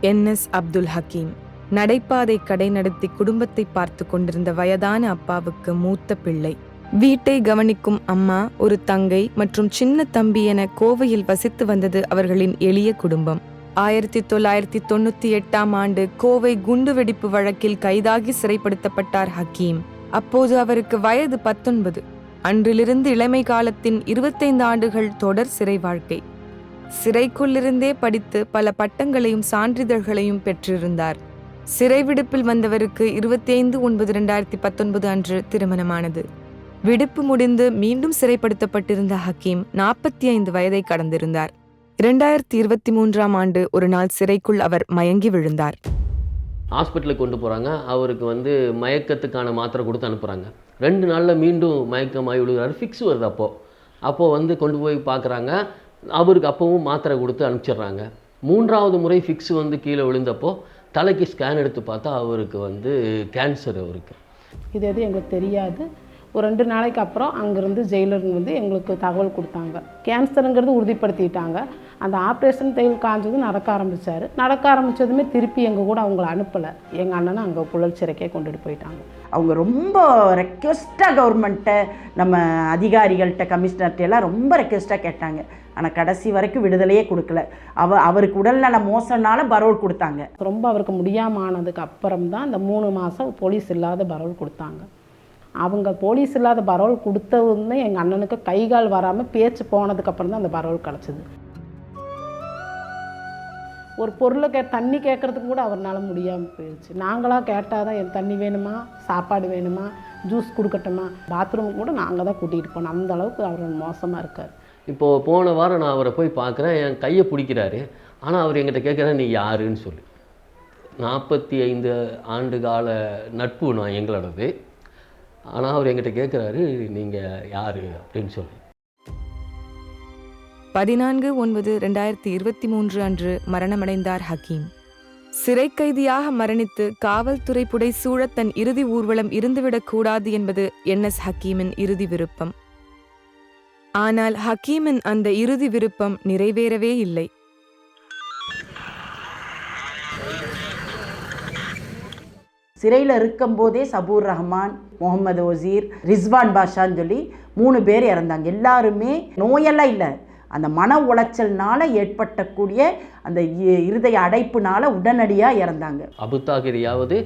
என்.எஸ். அப்துல் ஹக்கீம் நடைபாதை கடை நடத்தி குடும்பத்தை பார்த்து கொண்டிருந்த வயதான அப்பாவுக்கு மூத்த பிள்ளை. வீட்டை கவனிக்கும் அம்மா, ஒரு தங்கை மற்றும் சின்ன தம்பி என கோவையில் வசித்து வந்தது அவர்களின் எளிய குடும்பம். 1998ஆம் ஆண்டு கோவை குண்டுவெடிப்பு வழக்கில் கைதாகி சிறைப்படுத்தப்பட்டார் ஹக்கீம். அப்போது அவருக்கு வயது 19. அன்றிலிருந்து இளமை காலத்தின் 25 ஆண்டுகள் தொடர் சிறை வாழ்க்கை. சிறைக்குள்ளிருந்தே படித்து பல பட்டங்களையும் சான்றிதழ்களையும் பெற்றிருந்தார். சிறை விடுப்பில் வந்தவருக்கு 25/9/2019 அன்று திருமணமானது. விடுப்பு முடிந்து மீண்டும் சிறைப்படுத்தப்பட்டிருந்த ஹக்கீம் 45 வயதை கடந்திருந்தார். 2023ஆம் ஆண்டு ஒரு நாள் சிறைக்குள் அவர் மயங்கி விழுந்தார். ஹாஸ்பிட்டலுக்கு கொண்டு போகிறாங்க. அவருக்கு மயக்கத்துக்கான மாத்திரை கொடுத்து அனுப்புகிறாங்க. 2 நாளில் மீண்டும் மயக்கமாகி விழுகிறாரு. ஃபிக்ஸ் வருது. அப்போது கொண்டு போய் பார்க்குறாங்க. அவருக்கு அப்போவும் மாத்திரை கொடுத்து அனுப்பிச்சிடுறாங்க. 3வது முறை ஃபிக்ஸ் கீழே விழுந்தப்போ தலைக்கு ஸ்கேன் எடுத்து பார்த்தா அவருக்கு கேன்சர். இது எங்களுக்கு தெரியாது. ஒரு 2 நாளைக்கு அப்புறம் அங்கேருந்து ஜெயிலருங்க எங்களுக்கு தகவல் கொடுத்தாங்க. கேன்சருங்கிறது உறுதிப்படுத்திட்டாங்க. அந்த ஆப்ரேஷன் தையல் காஞ்சது நடக்க ஆரம்பித்ததுமே திருப்பி எங்கள் கூட அவங்கள அனுப்பலை. எங்கள் அண்ணனை அங்கே புழல் சிறைக்கே கொண்டுட்டு போயிட்டாங்க. அவங்க ரொம்ப ரெக்வெஸ்ட்டாக கவர்மெண்ட்டை, நம்ம அதிகாரிகள்கிட்ட, கமிஷனர்கிட்ட எல்லாம் ரொம்ப ரெக்வெஸ்ட்டாக கேட்டாங்க. ஆனால் கடைசி வரைக்கும் விடுதலையே கொடுக்கல. அவருக்கு உடல்நல மோசம்னால பரோல் கொடுத்தாங்க. ரொம்ப அவருக்கு முடியாமல் ஆனதுக்கு அப்புறம் தான் இந்த 3 மாதம் போலீஸ் இல்லாத பரோல் கொடுத்தாங்க. அவங்க போலீஸ் இல்லாத பரோல் கொடுத்ததுமே எங்கள் அண்ணனுக்கு கைகால் வராமல் பேச்சு போனதுக்கப்புறம் தான் அந்த பரோல் கிடச்சிது. ஒரு பொருளை தண்ணி கேட்குறதுக்கு கூட அவரால் முடியாமல் போயிடுச்சு. நாங்களாக கேட்டால் தான் என் தண்ணி வேணுமா, சாப்பாடு வேணுமா, ஜூஸ் கொடுக்கட்டுமா, பாத்ரூமுக்கு கூட நாங்கள் தான் கூட்டிகிட்டு போனோம். அந்த அளவுக்கு அவர் மோசமாக இருக்கார். இப்போது போன வாரம் நான் அவரை போய் பார்க்குறேன். என் கையை பிடிக்கிறாரு. ஆனால் அவர் என்கிட்ட கேட்குறேன், நீ யாருன்னு சொல்லி. 45 ஆண்டு கால நட்பு நான் எங்களோடது. ஆனால் அவர் என்கிட்ட கேட்குறாரு, நீங்கள் யார் அப்படின்னு சொல்லி. 14/9/2023 அன்று மரணமடைந்தார் ஹக்கீம். சிறை கைதியாக மரணித்து காவல்துறை புடைசூழ தன் இறுதி ஊர்வலம் இருந்துவிடக்கூடாது என்பது என்.எஸ். ஹக்கீமின் இறுதி விருப்பம். ஆனால் ஹக்கீமின் அந்த இறுதி விருப்பம் நிறைவேறவே இல்லை. சிறையில் இருக்கும்போதே சபூர் ரஹ்மான், முகமது ஒசீர், ரிஸ்வான் பாஷான்னு சொல்லி 3 பேர் இறந்தாங்க. எல்லாருமே நோயெல்லாம் இல்லை, அந்த மன உளைச்சல்னால ஏற்பட்டக்கூடிய அந்த இருதய அடைப்புனால உடனடியாக இறந்தாங்க. அபுத்தாகிரியாவது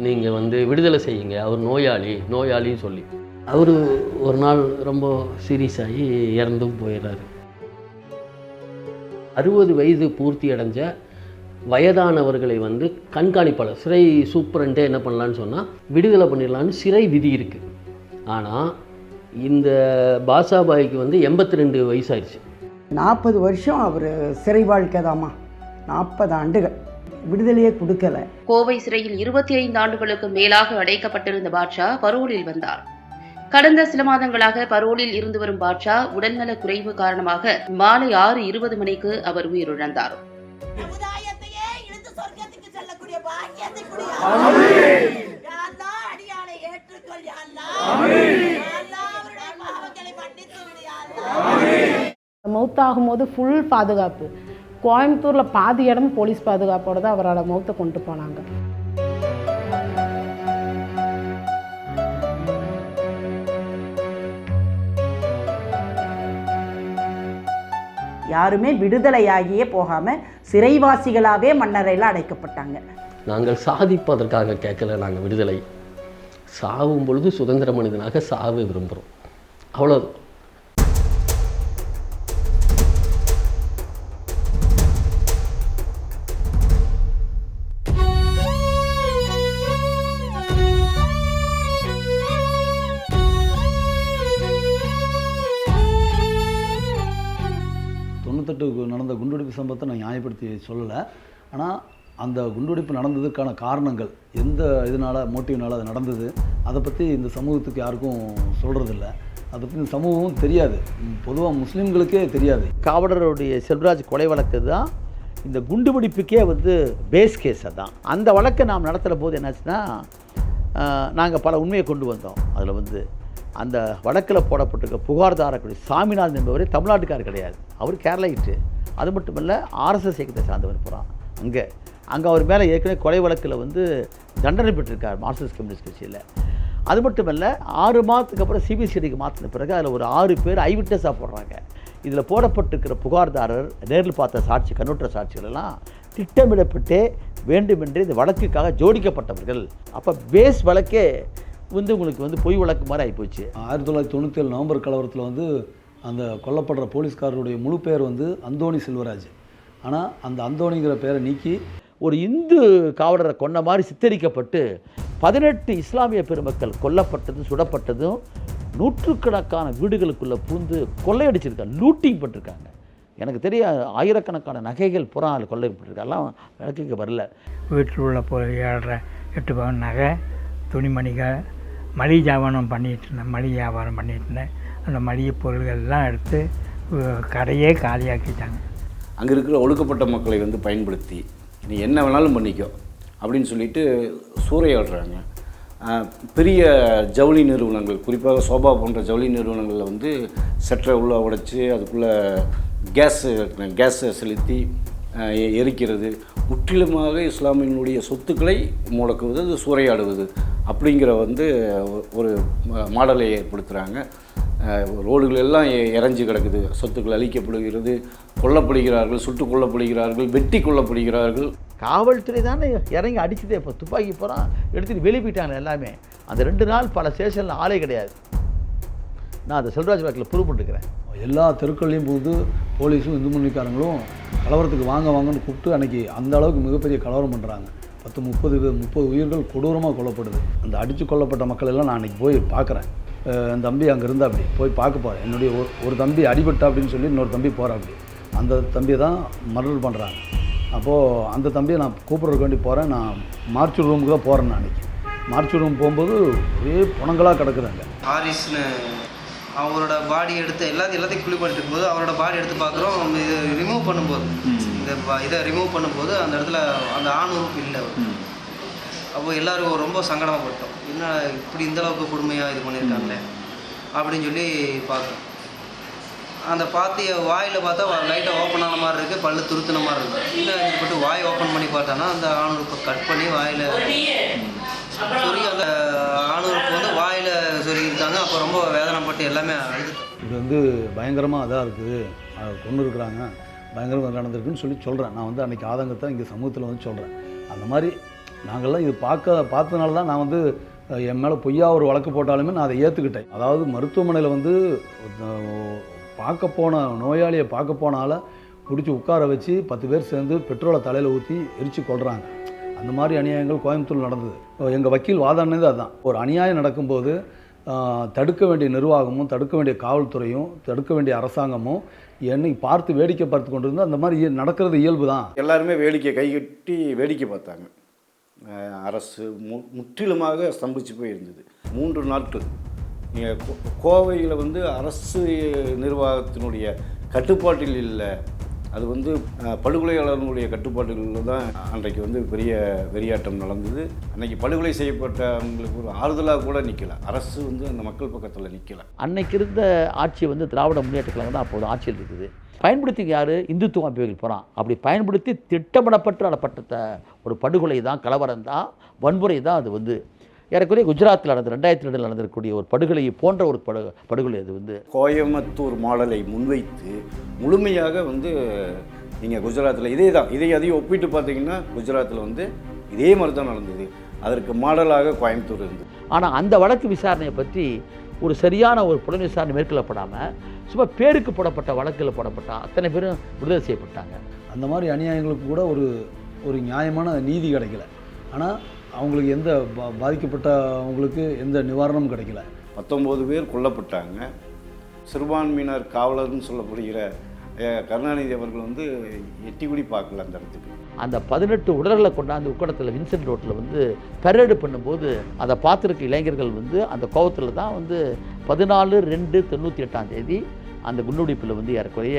நீங்கள் விடுதலை செய்யுங்க, அவர் நோயாளின்னு சொல்லி அவர் ஒரு நாள் ரொம்ப சீரியஸ் ஆகி இறந்தும் போயிடுறாரு. 60 வயது பூர்த்தி அடைஞ்ச வயதானவர்களை கண்காணிப்பாளர், சிறை சூப்பரண்டே என்ன பண்ணலான்னு சொன்னால் விடுதலை பண்ணிடலான்னு சிறை விதி இருக்குது. ஆனால் இந்த பாஷாபாய்க்கு 82 வயசாயிடுச்சு. 40 வருஷம் அவர் சிறை வாழ்க்கை தாமா, 40 ஆண்டுகள் விடுதலையே கொடுக்கல. கோவை சிறையில் 25 ஆண்டுகளுக்கு மேலாக அடைக்கப்பட்டிருந்த பாட்ஷா பரோலில் வந்தார். கடந்த சில மாதங்களாக பரோலில் இருந்து வரும் பாட்ஷா உடல்நல குறைவு காரணமாக மாலை 6:20 மணிக்கு அவர் உயிரிழந்தார். மௌத்தாகும் போது ஃபுல் பாதுகாப்பு. கோயம்புத்தூரில் பாதி இடம் போலீஸ் பாதுகாப்போடு தான் அவரோட மௌத்தை கொண்டு போனாங்க. யாருமே விடுதலையாகியே போகாமல் சிறைவாசிகளாகவே மன்னரையில் அடைக்கப்பட்டாங்க. நாங்கள் சாதிப்பதற்காக கேட்கல. நாங்கள் விடுதலை சாவும் பொழுது சுதந்திர மனிதனாக சாவ விரும்புகிறோம், அவ்வளோ. நடந்த குண்டுவெடிப்பு சம்பவத்தை நான் நியாயப்படுத்தி சொல்லலை. ஆனால் அந்த குண்டுவெடிப்பு நடந்ததுக்கான காரணங்கள் எந்த இதனால், மோட்டிவ்னால் அது நடந்தது, அதை பற்றி இந்த சமூகத்துக்கு யாருக்கும் சொல்கிறதில்ல. அதை பற்றி இந்த சமூகமும் தெரியாது, பொதுவாக முஸ்லீம்களுக்கே தெரியாது. காவலருடைய செல்வராஜ் கொலை வழக்கு தான் இந்த குண்டுவெடிப்புக்கே பேஸ் கேஸ். தான் அந்த வழக்கை நாம் நடத்துகிற போது என்னாச்சுன்னா, நாங்கள் பல உண்மையை கொண்டு வந்தோம். அதில் அந்த வழக்கில் போடப்பட்டிருக்க புகார்தாரக்கூடிய சாமிநாதன் என்பவரே தமிழ்நாட்டுக்காரர் கிடையாது, அவர் கேரளாயிட்டு. அது மட்டும் இல்லை, ஆர்எஸ்எஸ் இயக்கத்தை சார்ந்தவர் போகிறான். அங்கே அங்கே அவர் மேலே ஏற்கனவே கொலை வழக்கில் வந்து தண்டனை பெற்றிருக்கார் மார்க்சிஸ்ட் கம்யூனிஸ்ட் கட்சியில். அது மட்டும் இல்லை, 6 மாதத்துக்கு அப்புறம் சிபிசிஐடிக்கு மாற்றின பிறகு அதில் ஒரு 6 பேர் ஐவிட்னஸாக போடுறாங்க. இதில் போடப்பட்டிருக்கிற புகார்தாரர், நேரில் பார்த்த சாட்சி, கண்ணுற்ற சாட்சிகள் எல்லாம் திட்டமிடப்பட்டே வேண்டுமென்றே இந்த வழக்குக்காக ஜோடிக்கப்பட்டவர்கள். அப்போ பேஸ் வழக்கே வந்து உங்களுக்கு வந்து பொய் வழக்கு மாதிரி ஆகிப்போச்சு. 1997 நவம்பர் கலவரத்தில் வந்து அந்த கொல்லப்படுற போலீஸ்காரருடைய முழு பேர் வந்து அந்தோணி செல்வராஜ். ஆனால் அந்த அந்தோணிங்கிற பேரை நீக்கி ஒரு இந்து காவலரை கொன்ன மாதிரி சித்தரிக்கப்பட்டு 18 இஸ்லாமிய பெருமக்கள் கொல்லப்பட்டதும் சுடப்பட்டதும், நூற்றுக்கணக்கான வீடுகளுக்குள்ளே பூந்து கொள்ளையடிச்சிருக்காங்க, லூட்டிங் பண்ணிருக்காங்க. எனக்கு தெரிய ஆயிரக்கணக்கான நகைகள் புறா கொள்ளைப்பட்டிருக்காங்கலாம் விளக்குக்கு வரல. வீட்டில் உள்ள 7.5 8 பவுன் நகை, துணிமணிகள், மளிகை வியாபாரம் பண்ணிகிட்டு இருந்தேன். அந்த மளிகை பொருள்கள் எல்லாம் எடுத்து கடையே காலியாக்கிட்டாங்க. அங்கே இருக்கிற ஒடுக்கப்பட்ட மக்களை வந்து பயன்படுத்தி நீ என்ன வேணாலும் பண்ணிக்கோ அப்படின்னு சொல்லிட்டு சூறையாடுறாங்க. பெரிய ஜவுளி நிறுவனங்கள், குறிப்பாக சோபா போன்ற ஜவுளி நிறுவனங்களில் வந்து செட்டரை உள்ளே உடைச்சி அதுக்குள்ளே கேஸை செலுத்தி எரிக்கிறது, முற்றிலுமாக இஸ்லாமியினுடைய சொத்துக்களை முடக்குவது, அது சூறையாடுவது அப்படிங்கிற வந்து ஒரு மாடலை ஏற்படுத்துகிறாங்க. ரோடுகள் எல்லாம் இறஞ்சி கிடக்குது, சொத்துக்கள் அழிக்கப்படுகிறது, கொல்லப்படுகிறார்கள், சுட்டு கொல்லப்படுகிறார்கள், வெட்டி கொல்லப்படுகிறார்கள். காவல்துறை தானே இறங்கி அடிச்சுதே. இப்போ துப்பாக்கி போகிறான் எடுத்துகிட்டு வெளியே போயிட்டாங்க எல்லாமே. அந்த 2 நாள் பல ஸ்டேஷனில் ஆளே கிடையாது. நான் அந்த செல்வராஜ் வழக்கில் ப்ரூவ் பண்ணிருக்கிறேன். எல்லா தெருக்கள்லையும் போது போலீஸும் இந்து முன்னணிக்காரங்களும் கலவரத்துக்கு வாங்கன்னு கூப்பிட்டு அன்றைக்கி அந்த அளவுக்கு மிகப்பெரிய கலவரம் பண்ணுறாங்க. 30 உயிர்கள் கொடூரமாக கொல்லப்படுது. அந்த அடித்து கொல்லப்பட்ட மக்கள் எல்லாம் நான் அன்றைக்கி போய் பார்க்குறேன். என் தம்பி அங்கே இருந்தால் அப்படி போய் பார்க்க போகிறேன். என்னுடைய ஒரு தம்பி அடிபட்டா அப்படின்னு சொல்லி இன்னொரு தம்பி போகிறேன். அப்படி அந்த தம்பியை தான் மர்டர் பண்ணுறாங்க. அப்போது அந்த தம்பியை நான் கூப்பிட்றதுக்கு வேண்டி போகிறேன். நான் மார்ச் ரூமுக்கு தான் போகிறேன். நான் அன்றைக்கி மார்ச் ரூம் போகும்போது ஒரே புணங்களாக கிடக்குறாங்க. ஹாரிஸ்னு அவரோட பாடி எடுத்து எல்லாத்தையும் குழி பண்ணிட்டு இருக்கும்போது அவரோட பாடி எடுத்து பார்க்குறோம். இது ரிமூவ் பண்ணும்போது இதை ரிமூவ் பண்ணும்போது அந்த இடத்துல அந்த ஆண் உறுப்பு இல்லை. அப்போ எல்லோரும் ரொம்ப சங்கடமாகப்பட்டோம். என்ன இப்படி இந்தளவுக்கு கொடுமையாக இது பண்ணியிருக்காங்களே அப்படின்னு சொல்லி பார்த்தோம். அந்த பாத்திய வாயில் பார்த்தா லைட்டாக ஓப்பன் ஆன மாதிரி இருக்குது, பல்லு துருத்தின மாதிரி இருக்குது. இன்னும் போட்டு வாய் ஓப்பன் பண்ணி பார்த்தானா அந்த ஆண் உறுப்பை கட் பண்ணி வாயில் சொருகி அந்த ஆண் உறுப்பு வந்து வாயில் சொருகியிருக்காங்க. அப்போ ரொம்ப வேதனைப்பட்டு எல்லாமே அழுதுட்டோம். இது வந்து பயங்கரமாக அதாக இருக்குது, கொண்டு இருக்கிறாங்க, பயங்கரமாக நடந்திருக்குன்னு சொல்லி சொல்கிறேன். நான் வந்து அன்றைக்கி ஆதங்கத்தை இங்கே சமூகத்தில் வந்து சொல்கிறேன். அந்த மாதிரி நாங்கள்லாம் இது பார்த்ததுனால தான் நான் வந்து என் மேலே பொய்யா ஒரு வழக்கு போட்டாலுமே நான் அதை ஏற்றுக்கிட்டேன். அதாவது மருத்துவமனையில் வந்து நோயாளியை பார்க்க போனால பிடிச்சி உட்கார வச்சு 10 பேர் சேர்ந்து பெட்ரோலை தலையில் ஊற்றி எரித்து கொள்கிறாங்க. அந்த மாதிரி அநியாயங்கள் கோயம்புத்தூர் நடந்தது. எங்கள் வக்கீல் வாதாடினது அதுதான். ஒரு அநியாயம் நடக்கும்போது தடுக்க வேண்டிய நிர்வாகமும், தடுக்க வேண்டிய காவல்துறையும், தடுக்க வேண்டிய அரசாங்கமும் என்னை பார்த்து வேடிக்கை பார்த்து கொண்டு இருந்தால் அந்த மாதிரி நடக்கிறது இயல்பு தான். எல்லாருமே வேடிக்கை கைகட்டி வேடிக்கை பார்த்தாங்க. அரசு முற்றிலுமாக ஸ்தம்பிச்சு போயிருந்தது. 3 நாட்கள் நீங்கள் கோவையில் வந்து அரசு நிர்வாகத்தினுடைய கட்டுப்பாட்டில் இல்லை, அது வந்து படுகொலையாளர்களுடைய கட்டுப்பாடுகளில் தான் அன்றைக்கு வந்து பெரிய வெறியாட்டம் நடந்தது. அன்றைக்கி படுகொலை செய்யப்பட்டவங்களுக்கு ஒரு ஆறுதலாக கூட நிற்கலை. அரசு வந்து அந்த மக்கள் பக்கத்தில் நிற்கலை. அன்னைக்கு இருந்த ஆட்சி வந்து திராவிட முன்னேற்ற கழகம் தான் அப்போது ஆட்சியில் இருக்குது. பயன்படுத்தி யார்? இந்துத்துவ அமைப்புகள் போகிறான். அப்படி பயன்படுத்தி திட்டமிடப்பட்டு நடப்பட்ட ஒரு படுகொலை தான், கலவரம் தான், வன்முறை தான். அது வந்து ஏறக்குறைய குஜராத்தில் நடந்த 2002 நடந்திருக்கக்கூடிய ஒரு படுகொலையை போன்ற ஒரு படுகொலை. அது வந்து கோயம்புத்தூர் மாடலை முன்வைத்து முழுமையாக வந்து நீங்கள் குஜராத்தில் இதே தான், அதையும் ஒப்பிட்டு பார்த்தீங்கன்னா குஜராத்தில் வந்து இதே மாதிரி தான் நடந்தது. அதற்கு மாடலாக கோயம்புத்தூர் இருந்தது. ஆனால் அந்த வழக்கு விசாரணையை பற்றி ஒரு சரியான ஒரு புலன் விசாரணை மேற்கொள்ளப்படாமல் சும்மா பேருக்கு போடப்பட்ட வழக்கில் போடப்பட்ட அத்தனை பேரும் விடுதலை செய்யப்பட்டாங்க. அந்த மாதிரி அநியாயங்களுக்கு கூட ஒரு நியாயமான நீதி கிடைக்கல. ஆனால் அவங்களுக்கு எந்த பாதிக்கப்பட்டவங்களுக்கு எந்த நிவாரணமும் கிடைக்கல. 19 பேர் கொல்லப்பட்டாங்க. சிறுபான்மையினர் காவலர்னு சொல்லப்படுகிற கருணாநிதி அவர்கள் வந்து எட்டி குடி பார்க்கல அந்த இடத்துக்கு. அந்த 18 உடல்களை கொண்டாந்து உக்கடத்தில் வின்சென்ட் ரோட்டில் வந்து பெரேடு பண்ணும்போது அதை பார்த்துருக்க இளைஞர்கள் வந்து அந்த கோவத்தில் தான் வந்து 14/2/98 அந்த குண்டுவெடிப்பில் வந்து ஏறக்குறைய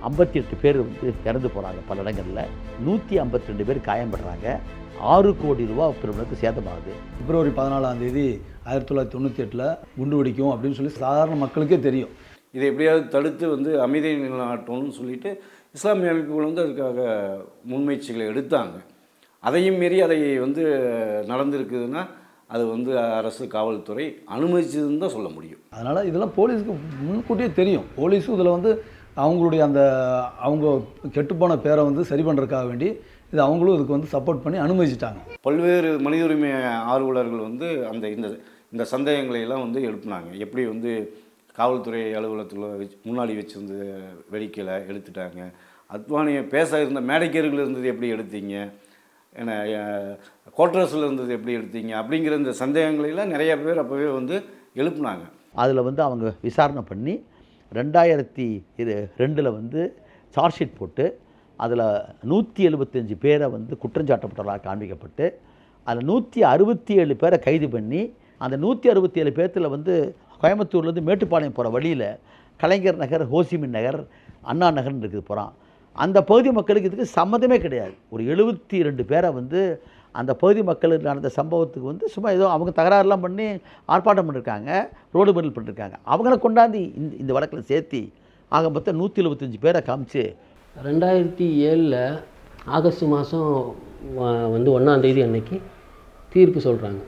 58 பேர் வந்து இறந்து போகிறாங்க. பல இடங்களில் 152 பேர் காயப்படுறாங்க. 6 கோடி ரூபா பெருமளுக்கு சேதமாகுது. பிப்ரவரி 14 1998 குண்டு வெடிக்கும் அப்படின்னு சொல்லி சாதாரண மக்களுக்கே தெரியும். இதை எப்படியாவது தடுத்து வந்து அமைதியை நிலைநாட்டணும்னு சொல்லிட்டு இஸ்லாமிய அமைப்புகள் வந்து அதுக்காக முன்முயற்சிகளை எடுத்தாங்க. அதையும் மீறி அதை வந்து நடந்திருக்குதுன்னா அது வந்து அரசு காவல்துறை அனுமதிச்சதுன்னு தான் சொல்ல முடியும். அதனால் இதெல்லாம் போலீஸுக்கு முன்கூட்டியே தெரியும். போலீஸும் இதில் வந்து அவங்களுடைய அவங்க கெட்டுப்போன பேரை வந்து சரி பண்ணுறதுக்காக வேண்டி இது அவங்களும் இதுக்கு வந்து சப்போர்ட் பண்ணி அனுமதிச்சிட்டாங்க. பல்வேறு மனித உரிமை ஆர்வலர்கள் வந்து இந்த சந்தேகங்களை எல்லாம் வந்து எழுப்பினாங்க. எப்படி வந்து காவல்துறை அலுவலகத்தில் முன்னாடி வச்சுருந்து வெடிக்கலை எடுத்துட்டாங்க, அத்வானியை பேச இருந்த மேடைக்கேறுகள் இருந்தது எப்படி எடுத்தீங்க, ஏன்னா கோட்ரஸில் இருந்தது எப்படி எடுத்தீங்க அப்படிங்கிற இந்த சந்தேகங்களெல்லாம் நிறைய பேர் அப்போவே வந்து எழுப்புனாங்க. அதில் வந்து அவங்க விசாரணை பண்ணி 2002 வந்து சார்ஜ் ஷீட் போட்டு அதில் 175 பேரை வந்து குற்றஞ்சாட்டப்பட்டவர்களாக காண்பிக்கப்பட்டு அதில் 167 பேரை கைது பண்ணி அந்த 167 பேர்த்தில் வந்து கோயம்புத்தூர்லேருந்து மேட்டுப்பாளையம் போகிற வழியில் கலைஞர் நகர், ஹோசிமின் நகர், அண்ணா நகர்னு இருக்குது போகிறான். அந்த பகுதி மக்களுக்கு இதுக்கு சம்மந்தமே கிடையாது. ஒரு 72 பேரை வந்து அந்த பகுதி மக்களுக்கு நடந்த சம்பவத்துக்கு வந்து சும்மா ஏதோ அவங்க தகராறுலாம் பண்ணி ஆர்ப்பாட்டம் பண்ணியிருக்காங்க, ரோடு மறியல் பண்ணியிருக்காங்க. அவங்கள கொண்டாந்து இந்த வழக்கில் சேர்த்தி ஆக மொத்தம் 175 பேரை காமிச்சு 2007 ஆகஸ்ட் மாதம் வந்து 1ஆம் தேதி அன்னைக்கு தீர்ப்பு சொல்கிறாங்க.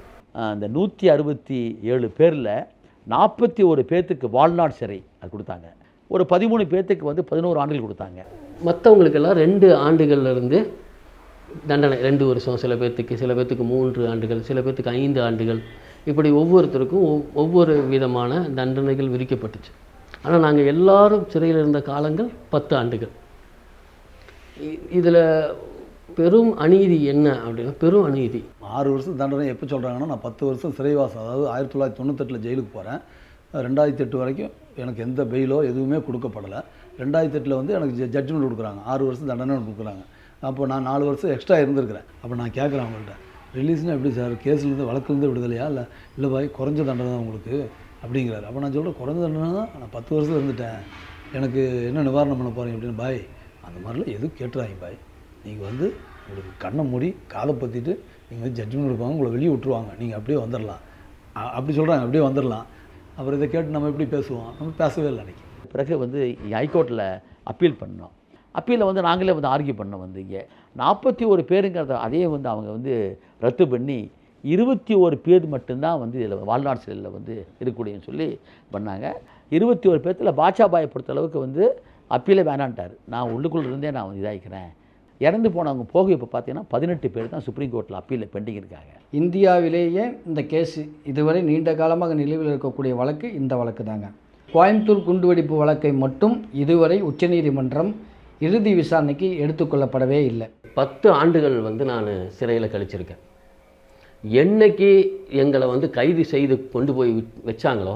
அந்த 167 பேரில் 41 பேர்த்துக்கு வாழ்நாள் சிறை அது கொடுத்தாங்க. ஒரு 13 பேர்த்துக்கு வந்து 11 ஆண்டுகள் கொடுத்தாங்க. மற்றவங்களுக்கெல்லாம் 2 ஆண்டுகள்லேருந்து தண்டனை, 2 வருஷம், சில பேர்த்துக்கு 3 ஆண்டுகள், சில பேர்த்துக்கு 5 ஆண்டுகள், இப்படி ஒவ்வொருத்தருக்கும் ஒவ்வொரு விதமான தண்டனைகள் விதிக்கப்பட்டுச்சு. ஆனால் நாங்கள் எல்லாரும் சிறையில் இருந்த காலங்கள் 10 ஆண்டுகள். இதில் பெரும் அநீதி என்ன அப்படின்னா, பெரும் அநீதி 6 வருஷம் தண்டனை எப்போ சொல்கிறாங்கன்னா, நான் 10 வருஷம் சிறைவாசம், அதாவது 1998 ஜெயிலுக்கு போகிறேன். 2008 வரைக்கும் எனக்கு எந்த பெயிலோ எதுவுமே கொடுக்கப்படலை. 2008 வந்து எனக்கு ஜட்ஜ்மெண்ட் கொடுக்குறாங்க, 6 வருஷம் தண்டனை கொடுக்குறாங்க. அப்போ நான் 4 வருஷம் எக்ஸ்ட்ரா இருந்திருக்கிறேன். அப்போ நான் கேட்குறேன் அவங்கள்ட்ட, ரிலீஸ்னால் எப்படி சார், கேஸ்லேருந்து வழக்குலேருந்து விடுதலையா, இல்லை பாய் குறைஞ்ச தண்டனை தான் உங்களுக்கு அப்படிங்கிறாரு. அப்போ நான் சொல்கிறேன், குறைஞ்ச தண்டனை தான், நான் 10 வருஷம் இருந்துட்டேன், எனக்கு என்ன நிவாரணம் பண்ண போகிறீங்க அப்படின்னு. பாய் அந்த மாதிரிலாம் எதுவும் கேட்டுறாங்க பாய், நீங்கள் வந்து உங்களுக்கு கண்ணை மூடி காதை பற்றிட்டு நீங்கள் வந்து ஜட்ஜ்மெண்ட் கொடுப்பாங்க, உங்களை வெளியே விட்டுருவாங்க, நீங்கள் அப்படியே வந்துடலாம் அப்படி சொல்கிறாங்க, அப்படியே வந்துடலாம். அப்புறம் இதை கேட்டு நம்ம எப்படி பேசுவோம், நம்ம பேசவே இல்லை. அன்றைக்கி பிறகு வந்து ஹைகோர்ட்டில் அப்பீல் பண்ணோம். அப்பீலில் வந்து நாங்களே வந்து ஆர்கியூ பண்ணோம். வந்து இங்கே 41 பேருங்கிறத அதே வந்து அவங்க வந்து ரத்து பண்ணி 21 பேர் மட்டும்தான் வந்து இதில் வாழ்நாள் சிறையில் வந்து இருக்கக்கூடியன்னு சொல்லி பண்ணாங்க. 21 பேர்த்தில் பாட்சாபாயை பொறுத்த அளவுக்கு வந்து அப்பீலே வேணான்ட்டார். நான் உள்ளுக்குள்ளே இருந்தே நான் வந்து இதாகிக்கிறேன். இறந்து போனவங்க போக இப்போ பார்த்தீங்கன்னா 18 பேர் தான் சுப்ரீம் கோர்ட்டில் அப்பீலில் பெண்டிங் இருக்காங்க. இந்தியாவிலேயே இந்த கேஸு இதுவரை நீண்ட காலமாக நிலுவையில் இருக்கக்கூடிய வழக்கு இந்த வழக்கு தாங்க. கோயம்புத்தூர் குண்டுவெடிப்பு வழக்கை மட்டும் இதுவரை உச்சநீதிமன்றம் இறுதி விசாரணைக்கு எடுத்துக்கொள்ளப்படவே இல்லை. 10 ஆண்டுகள் வந்து நான் சிறையில் கழிச்சிருக்கேன். என்னைக்கு எங்களை வந்து கைது செய்து கொண்டு போய் வச்சாங்களோ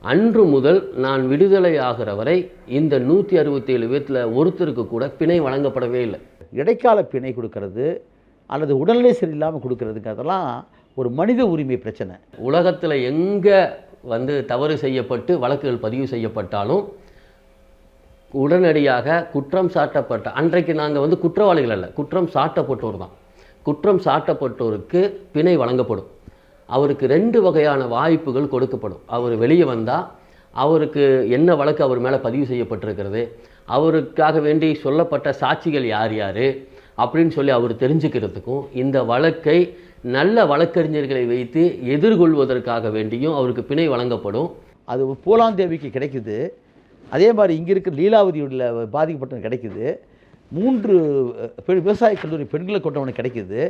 அன்று முதல் நான் விடுதலை ஆகிற வரை இந்த 167 பேர்த்தில் ஒருத்தருக்கு கூட பிணை வழங்கப்படவே இல்லை. இடைக்கால பிணை கொடுக்கறது அல்லது உடல்நிலை சரியில்லாமல் கொடுக்கறதுங்கிறதெல்லாம் ஒரு மனித உரிமை பிரச்சனை. உலகத்தில் எங்கே வந்து தவறு செய்யப்பட்டு வழக்குகள் பதிவு செய்யப்பட்டாலும் உடனடியாக குற்றம் சாட்டப்பட்ட அன்றைக்கு நாங்கள் வந்து குற்றவாளிகள் அல்ல, குற்றம் சாட்டப்பட்டோர் தான். குற்றம் சாட்டப்பட்டோருக்கு பிணை வழங்கப்படும். அவருக்கு 2 வகையான வாய்ப்புகள் கொடுக்கப்படும். அவர் வெளியே வந்தால் அவருக்கு என்ன வழக்கு அவர் மேலே பதிவு செய்யப்பட்டிருக்கிறது, அவருக்காக வேண்டி சொல்லப்பட்ட சாட்சிகள் யார் யார் அப்படின்னு சொல்லி அவர் தெரிஞ்சுக்கிறதுக்கும், இந்த வழக்கை நல்ல வழக்கறிஞர்களை வைத்து எதிர்கொள்வதற்காக வேண்டியும் அவருக்கு பிணை வழங்கப்படும். அது பூலாந்தேவிக்கு கிடைக்குது. அதே மாதிரி இங்கே இருக்கிற லீலாவதியுள்ள பாதிக்கப்பட்டவங்க கிடைக்குது. 3 விவசாய கல்லூரி பெண்களை கொண்டவனுக்கு கிடைக்குது.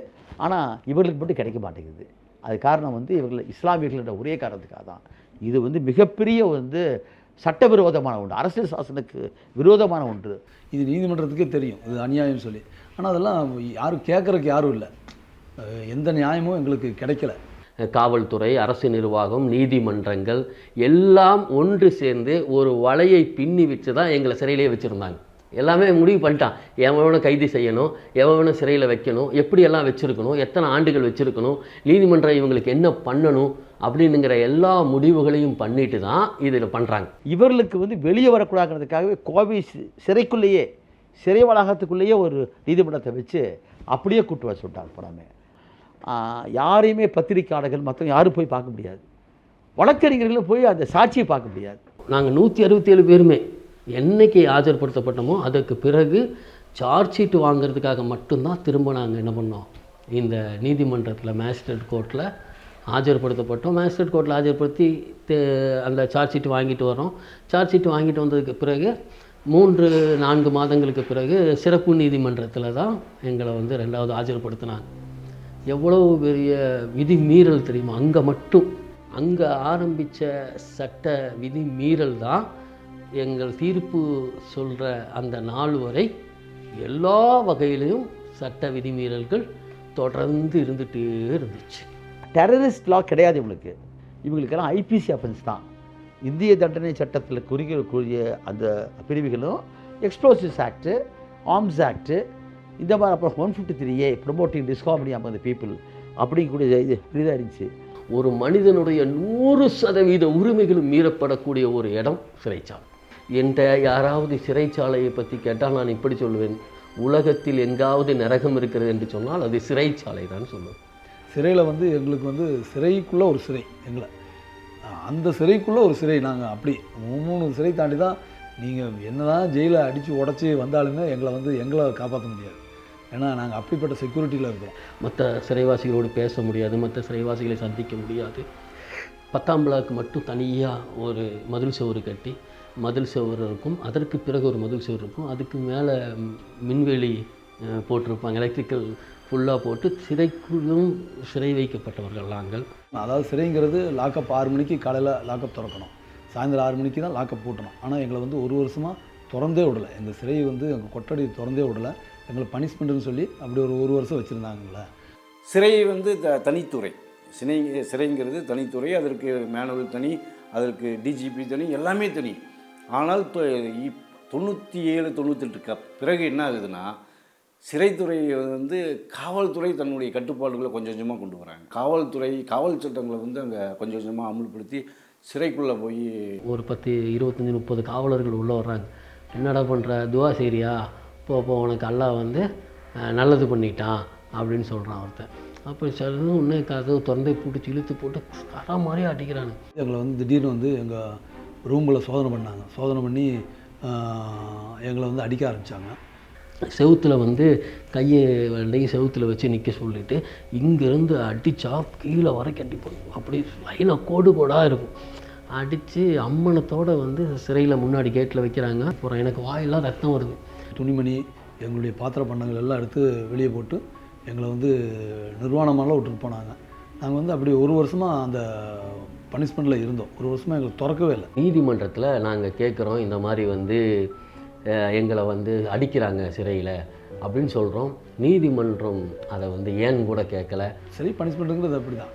ஆனால் இவர்களுக்கு மட்டும் கிடைக்க மாட்டேங்குது. அது காரணம் வந்து இவர்கள் இஸ்லாமியர்களோட ஒரே காரணத்துக்காக தான். இது வந்து மிகப்பெரிய வந்து சட்டவிரோதமான ஒன்று, அரசியல் சாசனுக்கு விரோதமான ஒன்று. இது நீதிமன்றத்துக்கே தெரியும் இது அநியாயம் சொல்லி. ஆனால் அதெல்லாம் யாரும் கேட்குறதுக்கு யாரும் இல்லை, எந்த நியாயமும் எங்களுக்கு கிடைக்கல. காவல்துறை, அரசு நிர்வாகம், நீதிமன்றங்கள் எல்லாம் ஒன்று சேர்ந்து ஒரு வலையை பின்னி வச்சு தான் எங்களை சிறையிலே வச்சுருந்தாங்க. எல்லாமே முடிவு பண்ணிட்டான், எவனை கைது செய்யணும், எவனை சிறையில் வைக்கணும், எப்படியெல்லாம் வச்சுருக்கணும், எத்தனை ஆண்டுகள் வச்சுருக்கணும், நீதிமன்றம் இவங்களுக்கு என்ன பண்ணணும் அப்படின்னுங்கிற எல்லா முடிவுகளையும் பண்ணிட்டு தான் இதில் பண்ணுறாங்க. இவர்களுக்கு வந்து வெளியே வரக்கூடாதுங்கிறதுக்காகவே கோவை சிறைக்குள்ளேயே, சிறை வளாகத்துக்குள்ளேயே ஒரு நீதிமன்றத்தை வச்சு அப்படியே கூட்டு வர சொல்லிட்டாங்க. போடாமே யாரையுமே பத்திரிக்கையாளர்கள் மற்றவங்க யாரும் போய் பார்க்க முடியாது, வழக்கறிஞர்களும் போய் அந்த சாட்சியை பார்க்க முடியாது. நாங்கள் 167 பேருமே என்னைக்கு ஆஜர்படுத்தப்பட்டோமோ அதுக்கு பிறகு சார்ஜ் ஷீட் வாங்கிறதுக்காக மட்டும்தான் திரும்ப நாங்கள் என்ன பண்ணோம், இந்த நீதிமன்றத்தில் மேஜிஸ்ட்ரேட் கோர்ட்டில் ஆஜர்படுத்தப்பட்டோம். மேஜிஸ்ட்ரேட் கோர்ட்டில் ஆஜர்படுத்தி அந்த சார்ஜ் ஷீட் வாங்கிட்டு வரோம். சார்ஜ் ஷீட் வாங்கிட்டு வந்ததுக்கு பிறகு 3-4 மாதங்களுக்கு பிறகு சிறப்பு நீதிமன்றத்தில் தான் எங்களை வந்து 2வது ஆஜர்படுத்தினாங்க. எவ்வளோ பெரிய விதி மீறல் தெரியுமா? அங்கே ஆரம்பித்த சட்ட விதி மீறல் தான் எங்கள் தீர்ப்பு சொல்கிற அந்த நாள் வரை எல்லா வகையிலையும் சட்ட விதிமீறல்கள் தொடர்ந்து இருந்துகிட்டே இருந்துச்சு. டெரரிஸ்ட் லா கிடையாது இவங்களுக்கெல்லாம் ஐபிசி அஃபென்ஸ் தான். இந்திய தண்டனை சட்டத்தில் குறிக்கக்கூடிய அந்த பிரிவுகளும் எக்ஸ்ப்ளோசிவ்ஸ் ஆக்ட்டு, ஆர்ம்ஸ் ஆக்ட்டு, இந்த மாதிரி அப்புறம் 153A promoting disharmony among the people அப்படிங்கக்கூடிய இது இதாக இருந்துச்சு. ஒரு மனிதனுடைய 100% உரிமைகளும் மீறப்படக்கூடிய ஒரு இடம் சிறைச்சாலை. என்கிட்ட யாராவது சிறைச்சாலையை பற்றி கேட்டால் நான் இப்படி சொல்லுவேன், உலகத்தில் எங்காவது நரகம் இருக்கிறது என்று சொன்னால் அது சிறைச்சாலை தான் சொல்லுவேன். சிறையில் வந்து எங்களுக்கு வந்து சிறைக்குள்ளே ஒரு சிறை, அந்த சிறைக்குள்ளே ஒரு சிறை. நாங்கள் அப்படி 3 சிறை தாண்டி தான் நீங்கள் என்ன தான் ஜெயிலை அடித்து உடச்சி வந்தாலுமே எங்களை காப்பாற்ற முடியாது. ஏன்னா நாங்கள் அப்படிப்பட்ட செக்யூரிட்டியில் இருக்கிறோம். மற்ற சிறைவாசிகளோடு பேச முடியாது, மற்ற சிறைவாசிகளை சந்திக்க முடியாது. 10ஆம் பிளாக் மட்டும் தனியாக ஒரு மதில் சுவர் கட்டி, மதில் சுவர் இருக்கும், அதற்கு பிறகு ஒரு மதில் சுவர் இருக்கும், அதுக்கு மேலே மின்வெளி போட்டிருப்பாங்க, எலக்ட்ரிக்கல் ஃபுல்லாக போட்டு சிறைக்குள்ளும் சிறை வைக்கப்பட்டவர்கள் நாங்கள். அதாவது சிறைங்கிறது லாக்கப் 6 மணிக்கு காலையில் லாக்கப் திறக்கணும், சாயந்தரம் 6 மணிக்கு தான் லாக்கப் பூட்டணும். ஆனால் எங்களை வந்து 1 வருஷமாக திறந்தே விடலை. எங்கள் சிறையை வந்து எங்கள் கொட்டடி திறந்தே விடலை. எங்களை பனிஷ்மெண்ட்டுன்னு சொல்லி அப்படி ஒரு 1 வருஷம் வச்சுருந்தாங்களே. சிறை வந்து தனித்துறை. சிறைங்கிறது தனித்துறை. அதற்கு மேனுவல் தனி, அதற்கு டிஜிபி தனி, எல்லாமே தனி. ஆனால் 97-98 பிறகு என்ன ஆகுதுன்னா, சிறைத்துறை வந்து காவல்துறை தன்னுடைய கட்டுப்பாடுகளை கொஞ்சம் கொஞ்சமாக கொண்டு வராங்க. காவல் சட்டங்களை வந்து அங்கே கொஞ்சம் கொஞ்சமாக அமுல்படுத்தி சிறைக்குள்ளே போய் ஒரு 10, 25, 30 காவலர்கள் உள்ளே வர்றாங்க. என்னடா பண்ணுற, துவா செய்றியா, போ உனக்கு அல்லாஹ் வந்து நல்லது பண்ணிட்டான் அப்படின்னு சொல்கிறான் ஒருத்தன். அப்போ சிலது இன்னும் கதவு திறந்தே பிடிச்சி இழுத்து போட்டு கரா மாதிரி அடிக்கிறாங்க. எங்களை வந்து திடீர்னு வந்து எங்கள் ரூமில் சோதனை பண்ணாங்க. சோதனை பண்ணி எங்களை வந்து அடிக்க ஆரம்பித்தாங்க. செவுத்தில் வந்து கையை செவுத்தில் வச்சு நிற்க சொல்லிவிட்டு இங்கேருந்து அடித்தா கீழே வரைக்கும் அடிப்போம். அப்படி லைனாக கோடாக இருக்கும். அடித்து அம்மனத்தோடு வந்து சிறையில் முன்னாடி கேட்டில் வைக்கிறாங்க. அப்புறம் எனக்கு வாயெல்லாம் ரத்தம் வருது. துணிமணி, எங்களுடைய பாத்திர பண்டங்கள் எல்லாம் எடுத்து வெளியே போட்டு எங்களை வந்து நிர்வாணமாலாம் விட்டுட்டு போனாங்க. நாங்கள் வந்து அப்படி 1 வருஷமாக அந்த பனிஷ்மெண்ட்டில் இருந்தோம். 1 வருஷமாக எங்களுக்கு திறக்கவே இல்லை. நீதிமன்றத்தில் நாங்கள் கேட்குறோம், இந்த மாதிரி வந்து எங்களை வந்து அடிக்கிறாங்க சிறையில் அப்படின்னு சொல்கிறோம். நீதிமன்றம் அதை வந்து ஏன்னு கூட கேட்கல. சரி, பனிஷ்மெண்ட்டுங்கிறது அப்படி தான்.